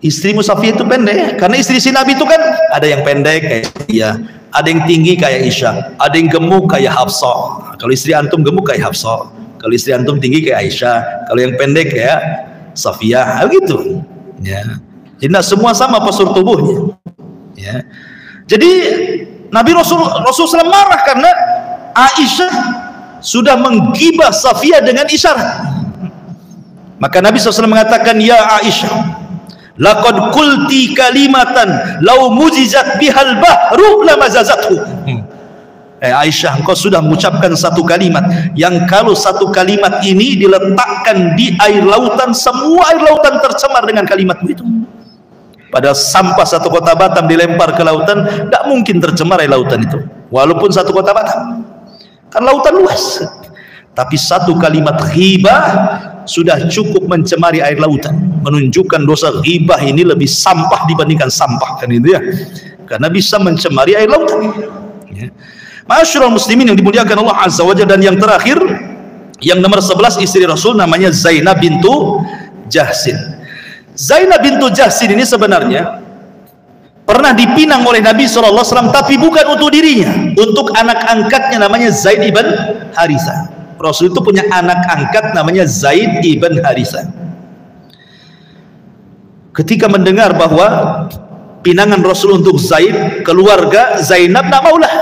Istrimu Safiyah itu pendek, karena istri si Nabi itu kan ada yang pendek kayak dia, ada yang tinggi kayak Aisyah, ada yang gemuk kayak Hafsah. Kalau istri antum gemuk kayak Hafsah, kalau istri antum tinggi kayak Aisyah, kalau yang pendek kayak Safiyah, begitu. Ya. Jadi nah, semua sama postur tubuhnya. Ya. Jadi Nabi Rasul SAW marah karena Aisyah sudah menggibah Safiyah dengan isyarat. Maka Nabi SAW mengatakan, "Ya Aisyah, laqad qulti kalimatan law muzizat bihal bahru lamazazathu." Aisyah, engkau sudah mengucapkan satu kalimat yang kalau satu kalimat ini diletakkan di air lautan, semua air lautan tercemar dengan kalimatmu itu. Padahal sampah satu kota Batam dilempar ke lautan, tidak mungkin tercemar air lautan itu, walaupun satu kota Batam, kan lautan luas. Tapi satu kalimat ghibah sudah cukup mencemari air lautan, menunjukkan dosa ghibah ini lebih sampah dibandingkan sampah, kan itu ya, karena bisa mencemari air lautan. Ya. Ma'asyiral muslimin yang dimuliakan Allah Azza wa Jalla, dan yang terakhir, yang nomor 11, istri Rasul namanya Zainab bintu Jahsin. Zainab bintu Jahsin ini sebenarnya pernah dipinang oleh Nabi SAW, tapi bukan untuk dirinya, untuk anak angkatnya namanya Zaid ibn Harithah. Rasul itu punya anak angkat namanya Zaid ibn Harithah. Ketika mendengar bahwa pinangan Rasul untuk Zaid, keluarga Zainab tak maulah.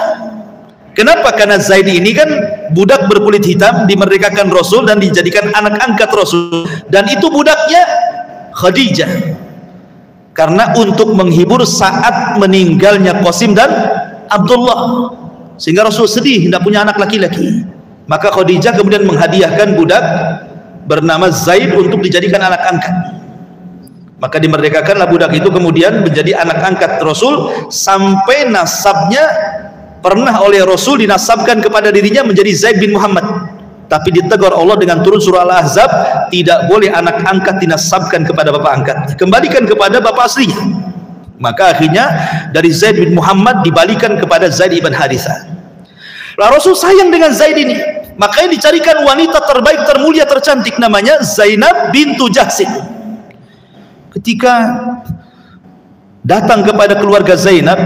Kenapa? Karena Zaid ini kan budak berkulit hitam, dimerdekakan Rasul dan dijadikan anak angkat Rasul, dan itu budaknya Khadijah. Karena untuk menghibur saat meninggalnya Qasim dan Abdullah, sehingga Rasul sedih tidak punya anak laki-laki, maka Khadijah kemudian menghadiahkan budak bernama Zaid untuk dijadikan anak angkat. Maka dimerdekakanlah budak itu, kemudian menjadi anak angkat Rasul, sampai nasabnya pernah oleh Rasul dinasabkan kepada dirinya menjadi Zaid bin Muhammad, tapi ditegur Allah dengan turun surah Al-Ahzab, tidak boleh anak angkat dinasabkan kepada bapak angkat, kembalikan kepada bapak aslinya. Maka akhirnya dari Zaid bin Muhammad dibalikan kepada Zaid ibn Harithah. Lah Rasul sayang dengan Zaid ini, makanya dicarikan wanita terbaik, termulia, tercantik, namanya Zainab bintu Jahsin. Ketika datang kepada keluarga Zainab,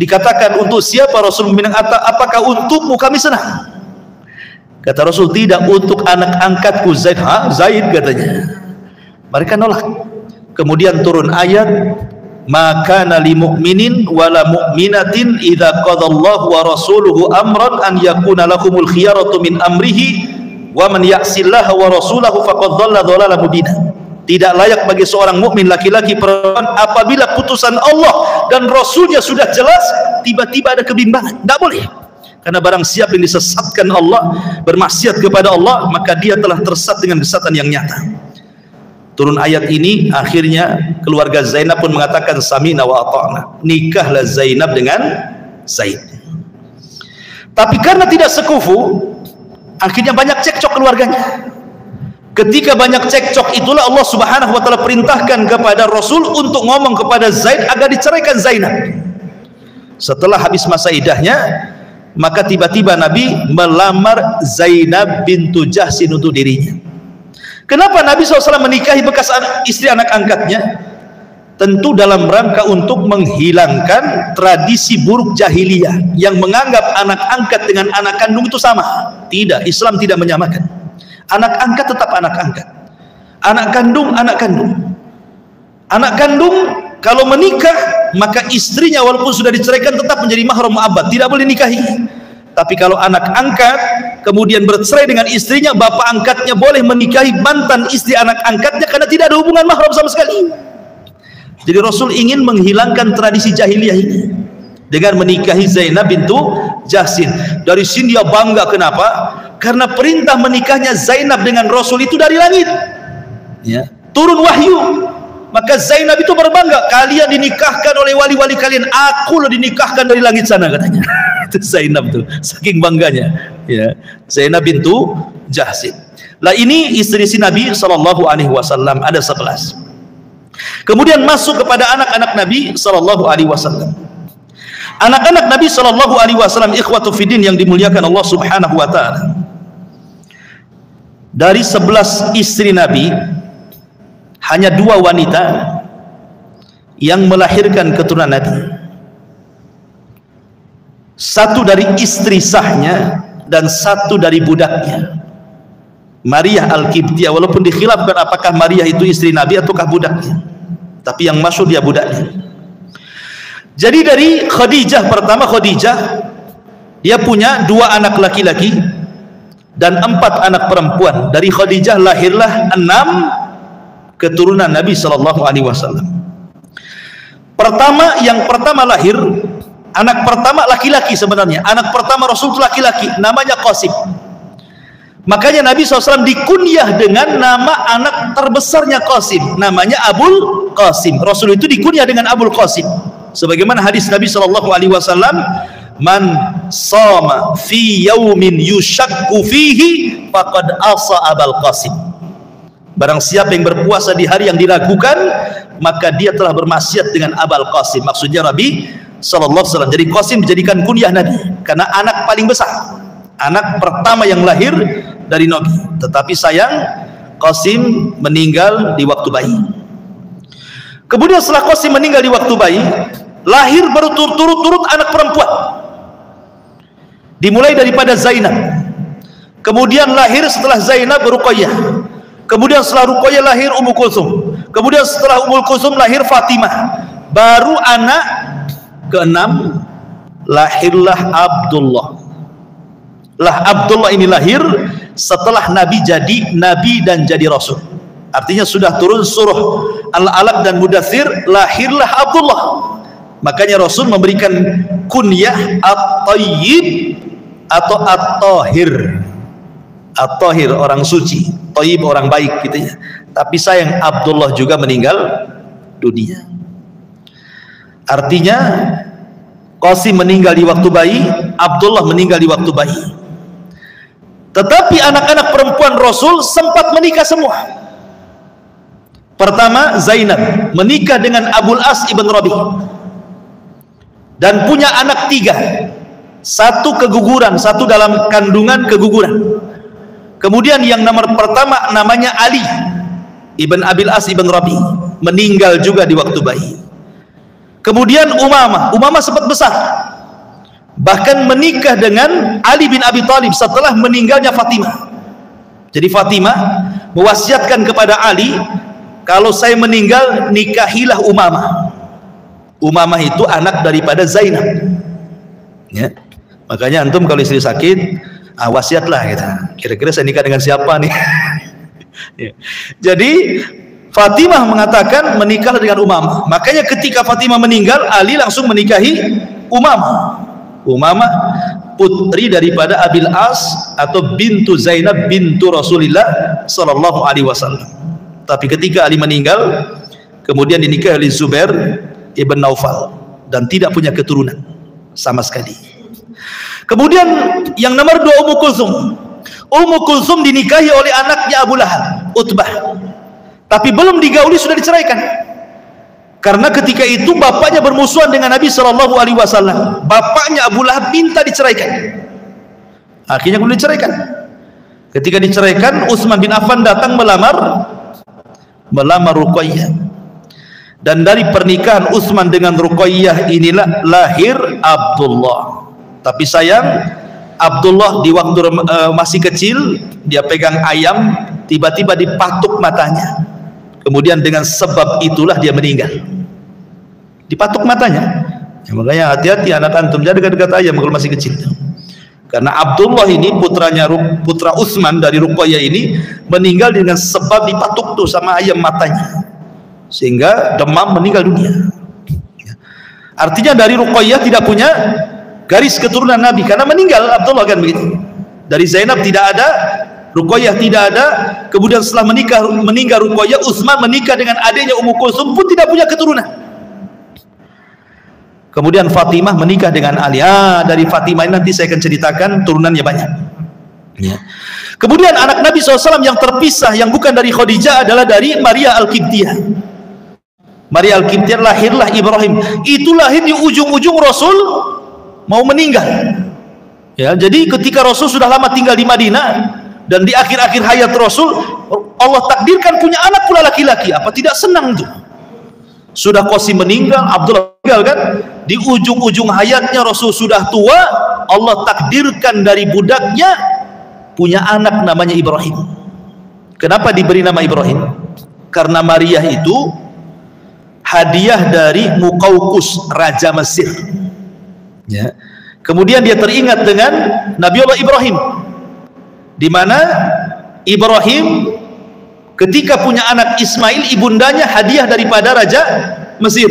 dikatakan, untuk siapa Rasul meminang? Apakah untukmu? Kami senang. Kata Rasul, tidak, untuk anak angkatku Zaid. Zaid katanya. Mereka nolak. Kemudian turun ayat, ma kana li mu'minin wala mu'minatin idza qadallahu wa rasuluhu amran an yakuna lahumul khiyaratu min amrihi wa man ya'sillaha wa rasulahu faqad dhalla dhalalan mubina. Tidak layak bagi seorang mukmin laki-laki perempuan apabila putusan Allah dan Rasulnya sudah jelas, tiba-tiba ada kebimbangan. Tidak boleh. Karena barang siapa yang disesatkan Allah, bermaksiat kepada Allah, maka dia telah tersesat dengan kesesatan yang nyata. Turun ayat ini, akhirnya keluarga Zainab pun mengatakan sami'na wa ata'na. Nikahlah Zainab dengan Zaid. Tapi karena tidak sekufu, akhirnya banyak cekcok keluarganya. Ketika banyak cekcok itulah Allah Subhanahu wa taala perintahkan kepada Rasul untuk ngomong kepada Zaid agar diceraikan Zainab. Setelah habis masa iddahnya, maka tiba-tiba Nabi melamar Zainab bintu Jahsin untuk dirinya. Kenapa Nabi SAW menikahi bekas istri anak angkatnya? Tentu dalam rangka untuk menghilangkan tradisi buruk jahiliyah yang menganggap anak angkat dengan anak kandung itu sama. Tidak, Islam tidak menyamakan. Anak angkat tetap anak angkat, anak kandung anak kandung. Anak kandung kalau menikah, maka istrinya walaupun sudah diceraikan tetap menjadi mahram mu'abbad, tidak boleh nikahi. Tapi kalau anak angkat kemudian bercerai dengan istrinya, bapak angkatnya boleh menikahi mantan istri anak angkatnya karena tidak ada hubungan mahram sama sekali. Jadi Rasul ingin menghilangkan tradisi jahiliyah ini dengan menikahi Zainab bintu Jahsin. Dari sini dia bangga. Kenapa? Karena perintah menikahnya Zainab dengan Rasul itu dari langit, ya, turun wahyu. Maka Zainab itu berbangga, kalian dinikahkan oleh wali-wali kalian, aku loh dinikahkan dari langit sana, katanya. Itu Zainab tuh, saking bangganya, ya, Zainab bintu Jahsin. Lah ini istri si Nabi SAW, ada 11. Kemudian masuk kepada anak-anak Nabi SAW. Anak-anak Nabi SAW, ikhwatu fiddin yang dimuliakan Allah Subhanahu wa taala. Dari 11 istri Nabi, hanya 2 wanita yang melahirkan keturunan Nabi. Satu dari istri sahnya dan satu dari budaknya, Maria Al-Qibtiyah. Walaupun dikhilafkan apakah Maria itu istri Nabi ataukah budaknya, tapi yang masyhur dia budaknya. Jadi dari Khadijah, pertama Khadijah, dia punya 2 anak laki-laki dan 4 anak perempuan. Dari Khadijah lahirlah 6 keturunan Nabi SAW. Yang pertama lahir, anak pertama laki-laki sebenarnya. Anak pertama Rasul itu laki-laki, namanya Qasim. Makanya Nabi SAW dikunyah dengan nama anak terbesarnya Qasim, namanya Abul Qasim. Rasul itu dikunyah dengan Abul Qasim. Sebagaimana hadis Nabi SAW, man sama fi yaumin yushakku fihi faqad asa Abul Qasim. Barang siapa yang berpuasa di hari yang diragukan, maka dia telah bermaksiat dengan Abul Qasim. Maksudnya Nabi sallallahu alaihi wasallam. Jadi Qasim dijadikan kunyah Nabi karena anak paling besar, anak pertama yang lahir dari Nabi. Tetapi sayang, Qasim meninggal di waktu bayi. Kemudian setelah Qasim meninggal di waktu bayi, lahir berturut-turut anak perempuan. Dimulai daripada Zainab. Kemudian lahir setelah Zainab Ruqayyah. Kemudian setelah Ruqayyah lahir Ummu Kulsum. Kemudian setelah Ummu Kulsum lahir Fatimah. Baru anak keenam lahirlah Abdullah. Abdullah ini lahir setelah Nabi jadi Nabi dan jadi Rasul. Artinya sudah turun surah Al-Alaq dan Mudaththir, lahirlah Abdullah. Makanya Rasul memberikan kunyah At-Tayyib atau At-Tahir. At-Tahir orang suci, Tayyib orang baik gitu ya. Tapi sayang Abdullah juga meninggal dunia. Artinya Qasim meninggal di waktu bayi, Abdullah meninggal di waktu bayi. Tetapi anak-anak perempuan Rasul sempat menikah semua. Pertama Zainab menikah dengan Abul As ibn Rabi dan punya anak 3, 1 keguguran, 1 dalam kandungan keguguran. Kemudian yang nomor pertama namanya Ali ibn Abil As ibn Rabi, meninggal juga di waktu bayi. Kemudian Umamah sempat besar, bahkan menikah dengan Ali bin Abi Thalib setelah meninggalnya Fatimah. Jadi Fatimah mewasiatkan kepada Ali, kalau saya meninggal nikahilah Umamah. Umamah itu anak daripada Zainab ya. Makanya antum kalau istri sakit, wasiatlah gitu. Kira-kira saya nikah dengan siapa nih? Ya. Jadi Fatimah mengatakan menikah dengan Umamah. Makanya ketika Fatimah meninggal, Ali langsung menikahi Umamah. Umamah putri daripada Abil As atau bintu Zainab bintu Rasulullah sallallahu alaihi wasallam. Tapi ketika Ali meninggal, kemudian dinikahi oleh Zubair ibn Naufal dan tidak punya keturunan sama sekali. Kemudian yang nomor 2 Ummu Kulsum. Ummu Kulsum dinikahi oleh anaknya Abu Lahab, Utbah. Tapi belum digauli sudah diceraikan. Karena ketika itu bapaknya bermusuhan dengan Nabi sallallahu alaihi wasallam. Bapaknya Abu Lahab minta diceraikan. Akhirnya kemudian diceraikan. Ketika diceraikan, Utsman bin Affan datang melamar Ruqayyah. Dan dari pernikahan Utsman dengan Ruqayyah inilah lahir Abdullah. Tapi sayang, Abdullah di waktu masih kecil, dia pegang ayam, tiba-tiba dipatuk matanya. Kemudian dengan sebab itulah dia meninggal. Dipatuk matanya. Ya, makanya hati-hati anak antum, jangan dekat-dekat ayam kalau masih kecil. Karena Abdullah ini putra Utsman dari Ruqayyah ini meninggal dengan sebab dipatuk tuh sama ayam matanya, sehingga demam meninggal dunia. Artinya dari Ruqayyah tidak punya garis keturunan Nabi karena meninggal Abdullah kan begitu. Dari Zainab tidak ada, Ruqayyah tidak ada. Kemudian setelah meninggal Ruqayyah, Utsman menikah dengan adiknya Ummu Kulsum pun tidak punya keturunan. Kemudian Fatimah menikah dengan Ali. Dari Fatimah ini nanti saya akan ceritakan turunannya banyak ya. Kemudian anak Nabi SAW yang terpisah yang bukan dari Khadijah adalah dari Maria Al-Qibtiyah. Maria Al-Qibtiyah lahirlah Ibrahim. Itu lahir di ujung-ujung Rasul mau meninggal ya. Jadi ketika Rasul sudah lama tinggal di Madinah dan di akhir-akhir hayat Rasul, Allah takdirkan punya anak pula laki-laki. Apa tidak senang tuh? Sudah Qasim meninggal, Abdullah meninggal kan, di ujung-ujung hayatnya Rasul sudah tua, Allah takdirkan dari budaknya punya anak namanya Ibrahim. Kenapa diberi nama Ibrahim? Karena Maria itu hadiah dari Muqawqis, raja Mesir ya. Kemudian dia teringat dengan Nabiullah Ibrahim, di mana Ibrahim ketika punya anak Ismail, ibundanya hadiah daripada raja Mesir.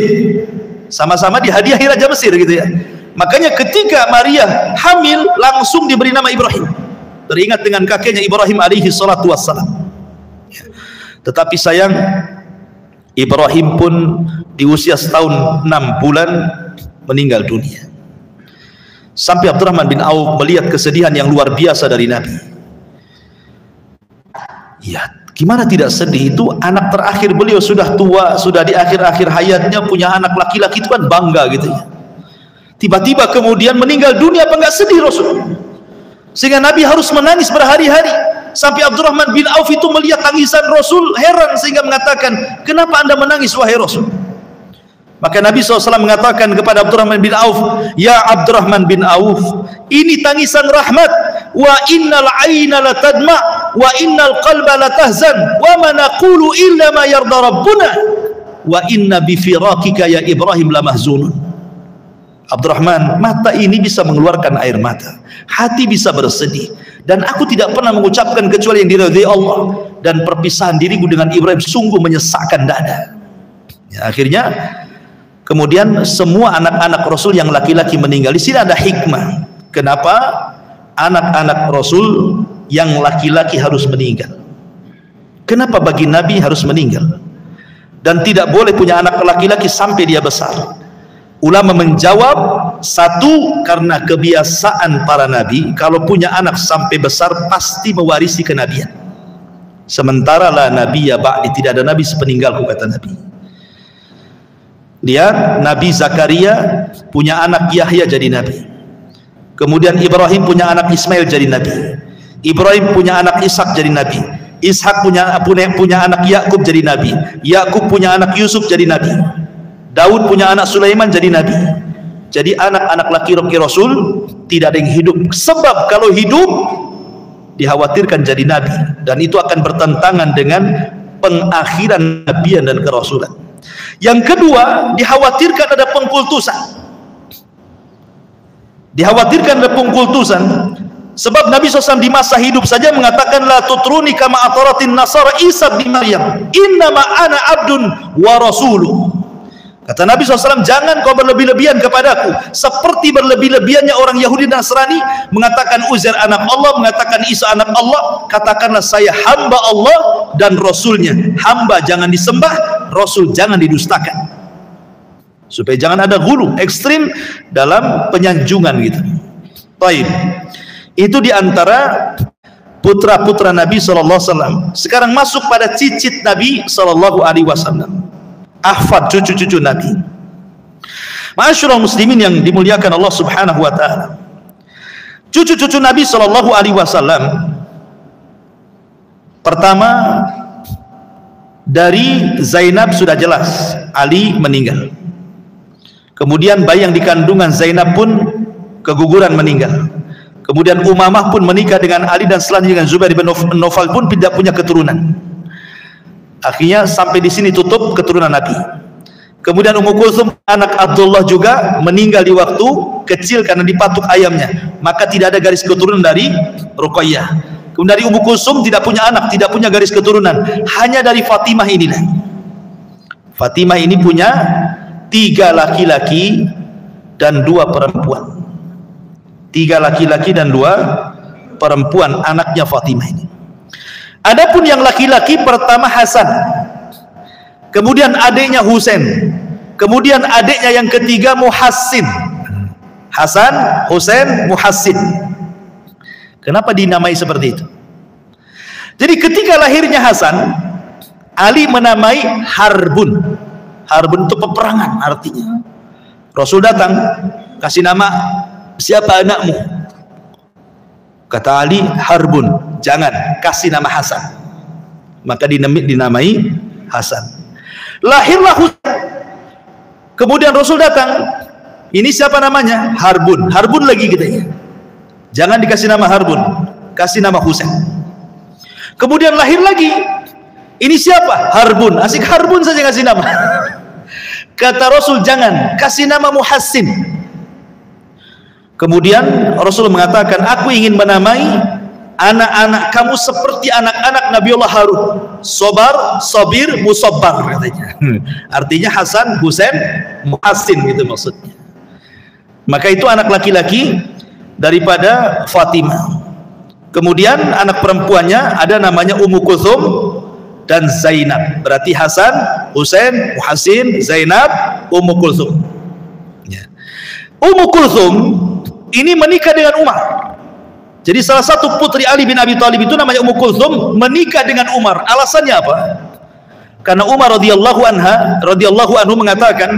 Sama-sama dihadiahi raja Mesir gitu ya. Makanya ketika Maria hamil langsung diberi nama Ibrahim. Teringat dengan kakeknya Ibrahim alaihi salatu wassalam. Tetapi sayang, Ibrahim pun di usia setahun 6 bulan meninggal dunia. Sampai Abdurrahman bin Auf melihat kesedihan yang luar biasa dari Nabi. Ya, gimana tidak sedih? Itu anak terakhir beliau, sudah tua, sudah di akhir-akhir hayatnya punya anak laki-laki, itu kan bangga gitu ya. Tiba-tiba kemudian meninggal dunia, apa enggak sedih Rasul? Sehingga Nabi harus menangis berhari-hari. Sampai Abdurrahman bin Auf itu melihat tangisan Rasul, heran sehingga mengatakan, kenapa anda menangis wahai Rasul? Maka Nabi SAW mengatakan kepada Abdurrahman bin Auf, ya Abdurrahman bin Auf, ini tangisan rahmat. Wa innal aina la tadma wa innal qalba la tahzan wa ma naqulu illa ma yarda rabbuna wa inna bi firaqika ya Ibrahim la mahzunun. Abdurrahman, mata ini bisa mengeluarkan air mata, hati bisa bersedih, dan aku tidak pernah mengucapkan kecuali yang diridhai Allah, dan perpisahan diriku dengan Ibrahim sungguh menyesakkan dada. Ya, akhirnya kemudian semua anak-anak Rasul yang laki-laki meninggal. Di sini ada hikmah kenapa anak-anak Rasul yang laki-laki harus meninggal. Kenapa bagi Nabi harus meninggal dan tidak boleh punya anak laki-laki sampai dia besar? Ulama menjawab, satu, karena kebiasaan para nabi kalau punya anak sampai besar pasti mewarisi kenabian. Sementara la nabiyya ba'di, tidak ada nabi sepeninggalku, kata Nabi. Lihat, Nabi Zakaria punya anak Yahya jadi nabi. Kemudian Ibrahim punya anak Ismail jadi nabi. Ibrahim punya anak Ishak jadi nabi. Ishak punya anak Yakub jadi nabi. Yakub punya anak Yusuf jadi nabi. Daud punya anak Sulaiman jadi nabi. Jadi anak-anak laki-laki Rasul tidak ada yang hidup. Sebab kalau hidup dikhawatirkan jadi nabi, dan itu akan bertentangan dengan pengakhiran nabian dan kerasulan. Yang kedua, dikhawatirkan ada pengkultusan. Dikhawatirkan ada pengkultusan. Sebab Nabi SAW di masa hidup saja mengatakan, la tutruni kama ataratin nasara Isa bin Maryam, innama ana abdun wa rasuluh. Kata Nabi SAW, jangan kau berlebih-lebihan kepadaku seperti berlebih-lebihannya orang Yahudi dan Nasrani mengatakan Uzair anak Allah, mengatakan Isa anak Allah. Katakanlah saya hamba Allah dan Rasulnya. Hamba jangan disembah, Rasul jangan didustakan, supaya jangan ada ghulu ekstrim dalam penyanjungan gitu. Baik, itu diantara putra-putra Nabi SAW. Sekarang masuk pada cicit Nabi SAW, ahfad, cucu-cucu Nabi. Ma'asyiral muslimin yang dimuliakan Allah Subhanahu wa taala. Cucu-cucu Nabi SAW, pertama dari Zainab sudah jelas, Ali meninggal. Kemudian bayi yang dikandungan Zainab pun keguguran meninggal. Kemudian Umamah pun menikah dengan Ali, dan selanjutnya dengan Zubair bin Nawfal pun tidak punya keturunan. Akhirnya sampai di sini tutup keturunan Nabi. Kemudian Ummu Kulthum anak Abdullah juga meninggal di waktu kecil karena dipatuk ayamnya, maka tidak ada garis keturunan dari Ruqayyah. Kemudian dari Ummu Kulthum tidak punya anak, tidak punya garis keturunan, hanya dari Fatimah inilah. Fatimah ini punya 3 laki-laki dan 2 perempuan. 3 laki-laki dan 2 perempuan anaknya Fatimah ini. Adapun yang laki-laki pertama Hasan, kemudian adiknya Husain, kemudian adiknya yang ketiga Muhassin. Hasan, Husain, Muhassin. Kenapa dinamai seperti itu? Jadi ketika lahirnya Hasan, Ali menamai Harbun. Harbun itu peperangan artinya. Rasul datang, kasih nama, siapa anakmu? Kata Ali, Harbun. Jangan, kasih nama Hasan. Maka dinamai Hasan. Lahirlah Husain. Kemudian Rasul datang, ini siapa namanya? Harbun. Harbun lagi katanya. Jangan dikasih nama Harbun, kasih nama Husain. Kemudian lahir lagi, ini siapa? Harbun. Asik Harbun saja kasih nama. Kata Rasul, jangan, kasih nama Muhassin. Kemudian Rasul mengatakan, aku ingin menamai anak-anak kamu seperti anak-anak Nabiullah Harun, Sobar, Sobir, Musobbar katanya. Artinya Hasan, Husain, Muhassin gitu maksudnya. Maka itu anak laki-laki daripada Fatimah. Kemudian anak perempuannya ada namanya Ummu Kulthum dan Zainab. Berarti Hasan, Husain, Muhassin, Zainab, Ummu Kulthum. Ya. Ummu Kulthum ini menikah dengan Umar. Jadi salah satu putri Ali bin Abi Thalib itu namanya Ummu Kulthum, menikah dengan Umar. Alasannya apa? Karena Umar radhiyallahu anhu mengatakan,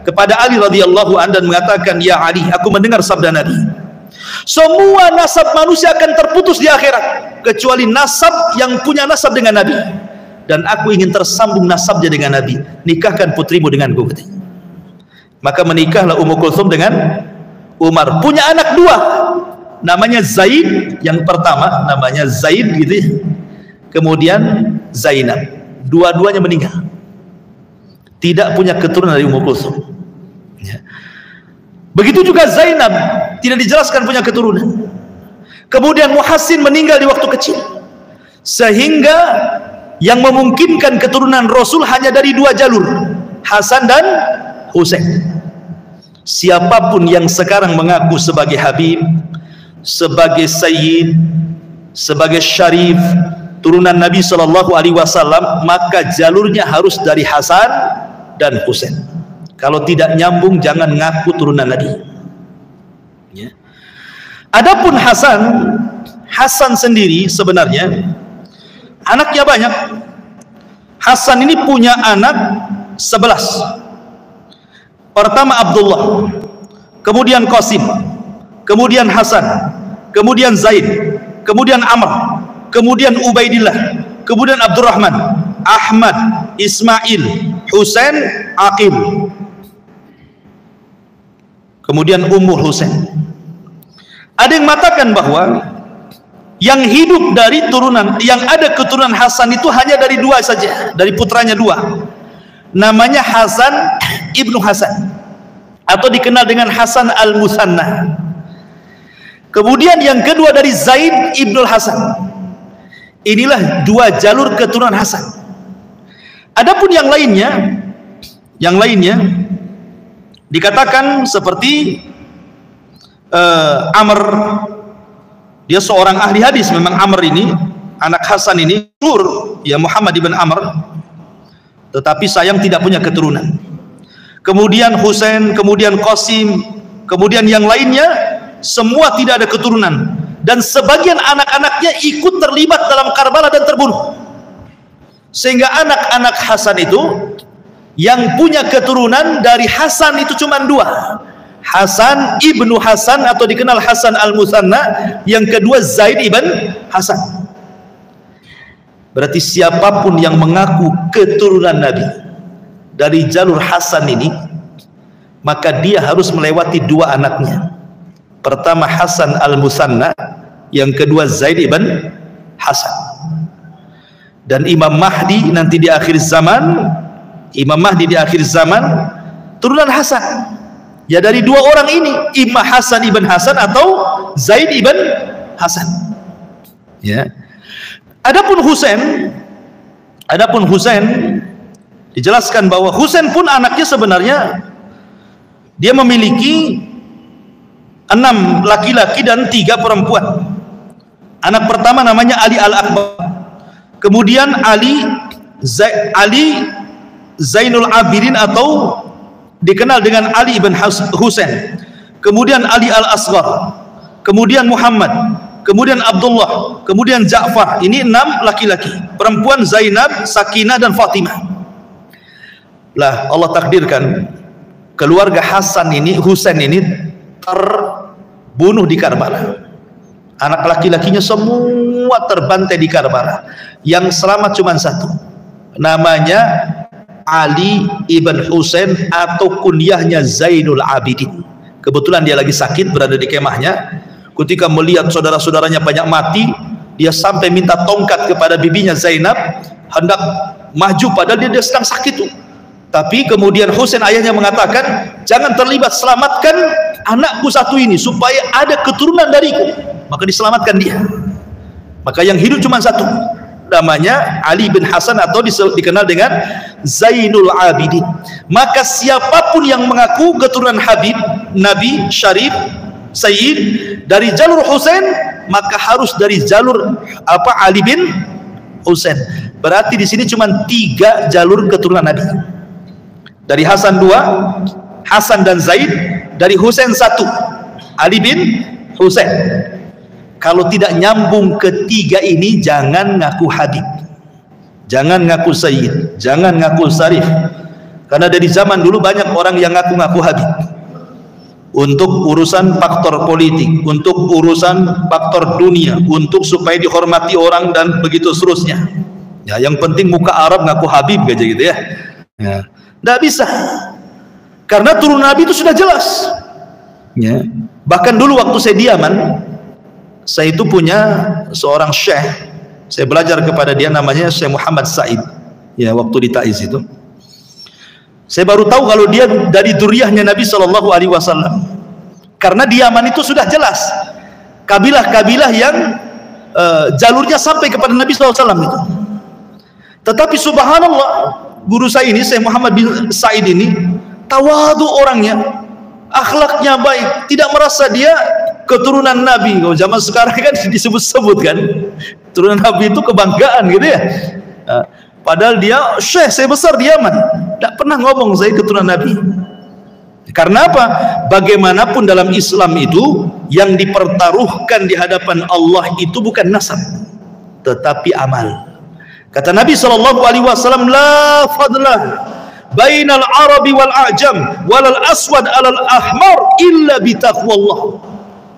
kepada Ali radhiyallahu anhu dan mengatakan, "Ya Ali, aku mendengar sabda Nabi, semua nasab manusia akan terputus di akhirat kecuali nasab yang punya nasab dengan Nabi, dan aku ingin tersambung nasabnya dengan Nabi. Nikahkan putrimu denganku." Maka menikahlah Ummu Kulthum dengan Umar. Punya anak dua, namanya Zaid. Yang pertama namanya Zaid gitu ya. Kemudian Zainab. Dua-duanya meninggal, tidak punya keturunan dari Ummu Kulthum ya. Begitu juga Zainab, tidak dijelaskan punya keturunan. Kemudian Muhassin meninggal di waktu kecil, sehingga yang memungkinkan keturunan Rasul hanya dari dua jalur, Hasan dan Husain. Siapapun yang sekarang mengaku sebagai Habib, sebagai Sayyid, sebagai Syarif, turunan Nabi SAW, maka jalurnya harus dari Hasan dan Husain. Kalau tidak nyambung, jangan ngaku turunan Nabi ya. Adapun Hasan sendiri sebenarnya anaknya banyak. Hasan ini punya anak 11. Pertama Abdullah, kemudian Qasim, kemudian Hasan, kemudian Zaid, kemudian Amr, kemudian Ubaidillah, kemudian Abdurrahman, Ahmad, Ismail, Husain, Aqil, kemudian Ummul Husain. Ada yang mengatakan bahwa yang hidup dari turunan, yang ada keturunan Hasan itu hanya dari dua saja, dari putranya dua, namanya Hasan ibnu Hasan, atau dikenal dengan Hasan al-Musanna. Kemudian yang kedua dari Zaid ibnu Hasan. Inilah dua jalur keturunan Hasan. Adapun yang lainnya dikatakan seperti Amr, dia seorang ahli hadis. Memang Amr ini, anak Hasan ini, ya Muhammad ibn Amr, tetapi sayang tidak punya keturunan. Kemudian Husain, kemudian Qasim, kemudian yang lainnya semua tidak ada keturunan, dan sebagian anak-anaknya ikut terlibat dalam Karbala dan terbunuh. Sehingga anak-anak Hasan itu yang punya keturunan dari Hasan itu cuma dua, Hasan ibnu Hasan atau dikenal Hasan al-Musanna, yang kedua Zaid ibn Hasan. Berarti siapapun yang mengaku keturunan Nabi dari jalur Hasan ini, maka dia harus melewati dua anaknya. Pertama Hasan al-Musanna, yang kedua Zaid ibn Hasan. Dan Imam Mahdi nanti di akhir zaman, turunan Hasan. Ya dari dua orang ini, imam Hasan ibn Hasan atau Zaid ibn Hasan. Ya. Adapun Husain dijelaskan bahwa Husain pun anaknya sebenarnya dia memiliki 6 laki-laki dan 3 perempuan. Anak pertama namanya Ali al-Akbar, kemudian Ali Zainul Abidin atau dikenal dengan Ali ibn Husain, kemudian Ali al-Asghar, kemudian Muhammad, kemudian Abdullah, kemudian Ja'far. Ini 6 laki-laki, perempuan Zainab, Sakinah dan Fatimah. Lah Allah takdirkan keluarga Husain ini terbunuh di Karbala. Anak laki-lakinya semua terbantai di Karbala. Yang selamat cuma satu, namanya Ali ibn Husain atau kunyahnya Zainul Abidin. Kebetulan dia lagi sakit, berada di kemahnya. Ketika melihat saudara-saudaranya banyak mati, dia sampai minta tongkat kepada bibinya Zainab, hendak maju padahal dia sedang sakit tuh. Tapi kemudian Husain ayahnya mengatakan, jangan terlibat, selamatkan anakku satu ini supaya ada keturunan dariku. Maka diselamatkan dia. Maka yang hidup cuma satu, namanya Ali bin Hasan atau dikenal dengan Zainul Abidin. Maka siapapun yang mengaku keturunan Habib, Nabi, Syarif, Sayyid dari jalur Husain, maka harus dari jalur Ali bin Husain. Berarti di sini cuma 3 jalur keturunan Nabi. Dari Hasan 2, Hasan dan Zaid. Dari Husain 1, Ali bin Husain. Kalau tidak nyambung ketiga ini, jangan ngaku Habib, jangan ngaku Sayyid, jangan ngaku Syarif, Karena dari zaman dulu banyak orang yang ngaku-ngaku Habib untuk urusan faktor politik, untuk urusan faktor dunia, untuk supaya dihormati orang dan begitu seterusnya. Ya, yang penting muka Arab ngaku Habib aja gitu ya. Ya, nggak bisa. Karena turun Nabi itu sudah jelas. Ya. Bahkan dulu waktu saya di Yaman, saya itu punya seorang syekh. Saya belajar kepada dia, namanya Syekh Muhammad Said. Ya, waktu di Taiz itu. Saya baru tahu kalau dia dari dzurriyyahnya Nabi Shallallahu Alaihi Wasallam. Karena di Yaman itu sudah jelas kabilah-kabilah yang jalurnya sampai kepada Nabi Shallallahu Alaihi Wasallam itu. Tetapi subhanallah, guru saya ini, Syekh Muhammad bin Said ini, tawadu orangnya, akhlaknya baik, tidak merasa dia keturunan Nabi. Kalau zaman sekarang kan disebut-sebut kan, keturunan Nabi itu kebanggaan gitu ya. Padahal dia syekh, saya besar di Yaman, tidak pernah ngomong saya keturunan Nabi. Karena apa? Bagaimanapun dalam Islam itu yang dipertaruhkan di hadapan Allah itu bukan nasab, tetapi amal. Kata Nabi SAW, la fadlah bainal arabi wal a'jam walal aswad alal ahmar illa bitaqwallah.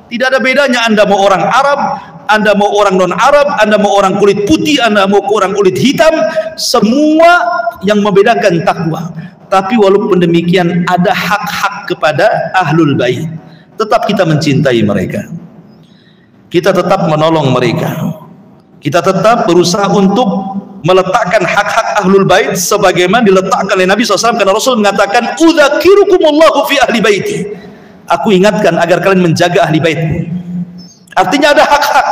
Tidak ada bedanya Anda mau orang Arab, Anda mau orang non-Arab, Anda mau orang kulit putih, Anda mau orang kulit hitam, semua yang membedakan takwa. Tapi walaupun demikian ada hak-hak kepada ahlul bait. Tetap kita mencintai mereka, kita tetap menolong mereka, kita tetap berusaha untuk meletakkan hak-hak ahlul bait sebagaimana diletakkan oleh Nabi SAW. Karena Rasul mengatakan, udzakirukumullahu fi ahli baiti, aku ingatkan agar kalian menjaga ahli baitku. Artinya ada hak-hak,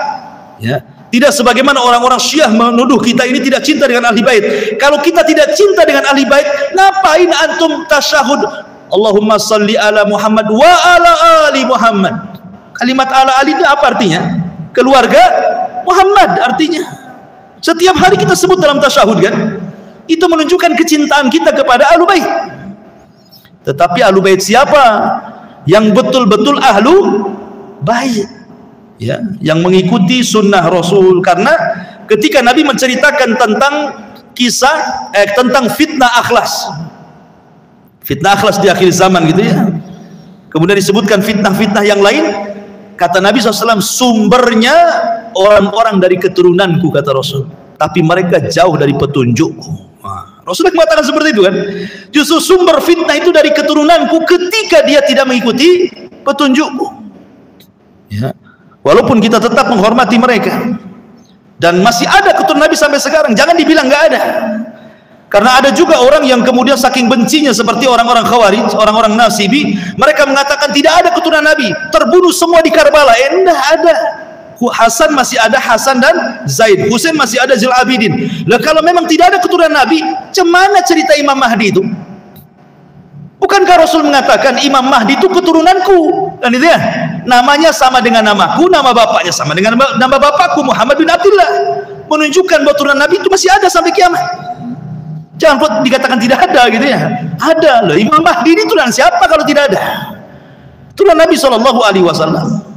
ya. Tidak sebagaimana orang-orang Syiah menuduh kita ini tidak cinta dengan ahli bait. Kalau kita tidak cinta dengan ahli bait, ngapain antum tasyahud Allahumma salli ala Muhammad wa ala ali Muhammad? Kalimat ala ali itu apa artinya? Keluarga Muhammad artinya. Setiap hari kita sebut dalam tasyahud kan? Itu menunjukkan kecintaan kita kepada ahlu bait. Tetapi ahlu bait siapa? Yang betul-betul ahlu bait, ya, yang mengikuti sunnah Rasul. Karena ketika Nabi menceritakan tentang kisah tentang fitnah akhlas di akhir zaman gitu ya, kemudian disebutkan fitnah-fitnah yang lain, kata Nabi SAW, sumbernya orang-orang dari keturunanku, kata Rasul, tapi mereka jauh dari petunjukku. Rasulullah mengatakan seperti itu kan. Justru sumber fitnah itu dari keturunanku ketika dia tidak mengikuti petunjukku, ya. Walaupun kita tetap menghormati mereka, dan masih ada keturunan Nabi sampai sekarang, jangan dibilang nggak ada. Karena ada juga orang yang kemudian saking bencinya seperti orang-orang Khawarij, orang-orang Nasibi, mereka mengatakan tidak ada keturunan Nabi, terbunuh semua di Karbala. Enggak ada. Hasan masih ada, Hasan dan Zaid. Husain masih ada, Zul Abidin. Lah kalau memang tidak ada keturunan Nabi, cemana cerita Imam Mahdi itu? Bukankah Rasul mengatakan Imam Mahdi itu keturunanku? Dan itu ya, namanya sama dengan namaku, nama bapaknya sama dengan nama bapakku, Muhammad bin Abdullah. Menunjukkan bahwa keturunan Nabi itu masih ada sampai kiamat. Jangan dikatakan tidak ada gitu ya. Ada loh. Imam Mahdi ini turunan siapa kalau tidak ada? Turunan Nabi SAW.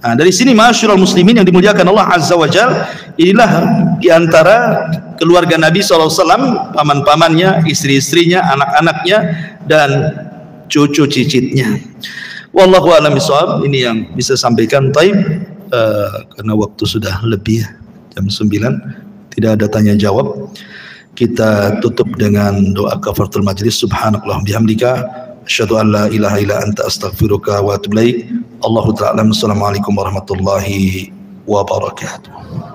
Nah, dari sini masyarul muslimin yang dimuliakan Allah Azza wa Jalla, inilah diantara keluarga Nabi SAW, paman-pamannya, istri-istrinya, anak-anaknya, dan cucu cicitnya. Wallahu a'lam bishawab. Ini yang bisa sampaikan. Karena waktu sudah lebih jam 9, tidak ada tanya jawab. Kita tutup dengan doa kafaratul majlis. Subhanakallah bihamdika asyhadu an la ilaha illa anta astaghfiruka wa atubu ilaik. Allahu ta'ala. Assalamualaikum warahmatullahi wabarakatuh.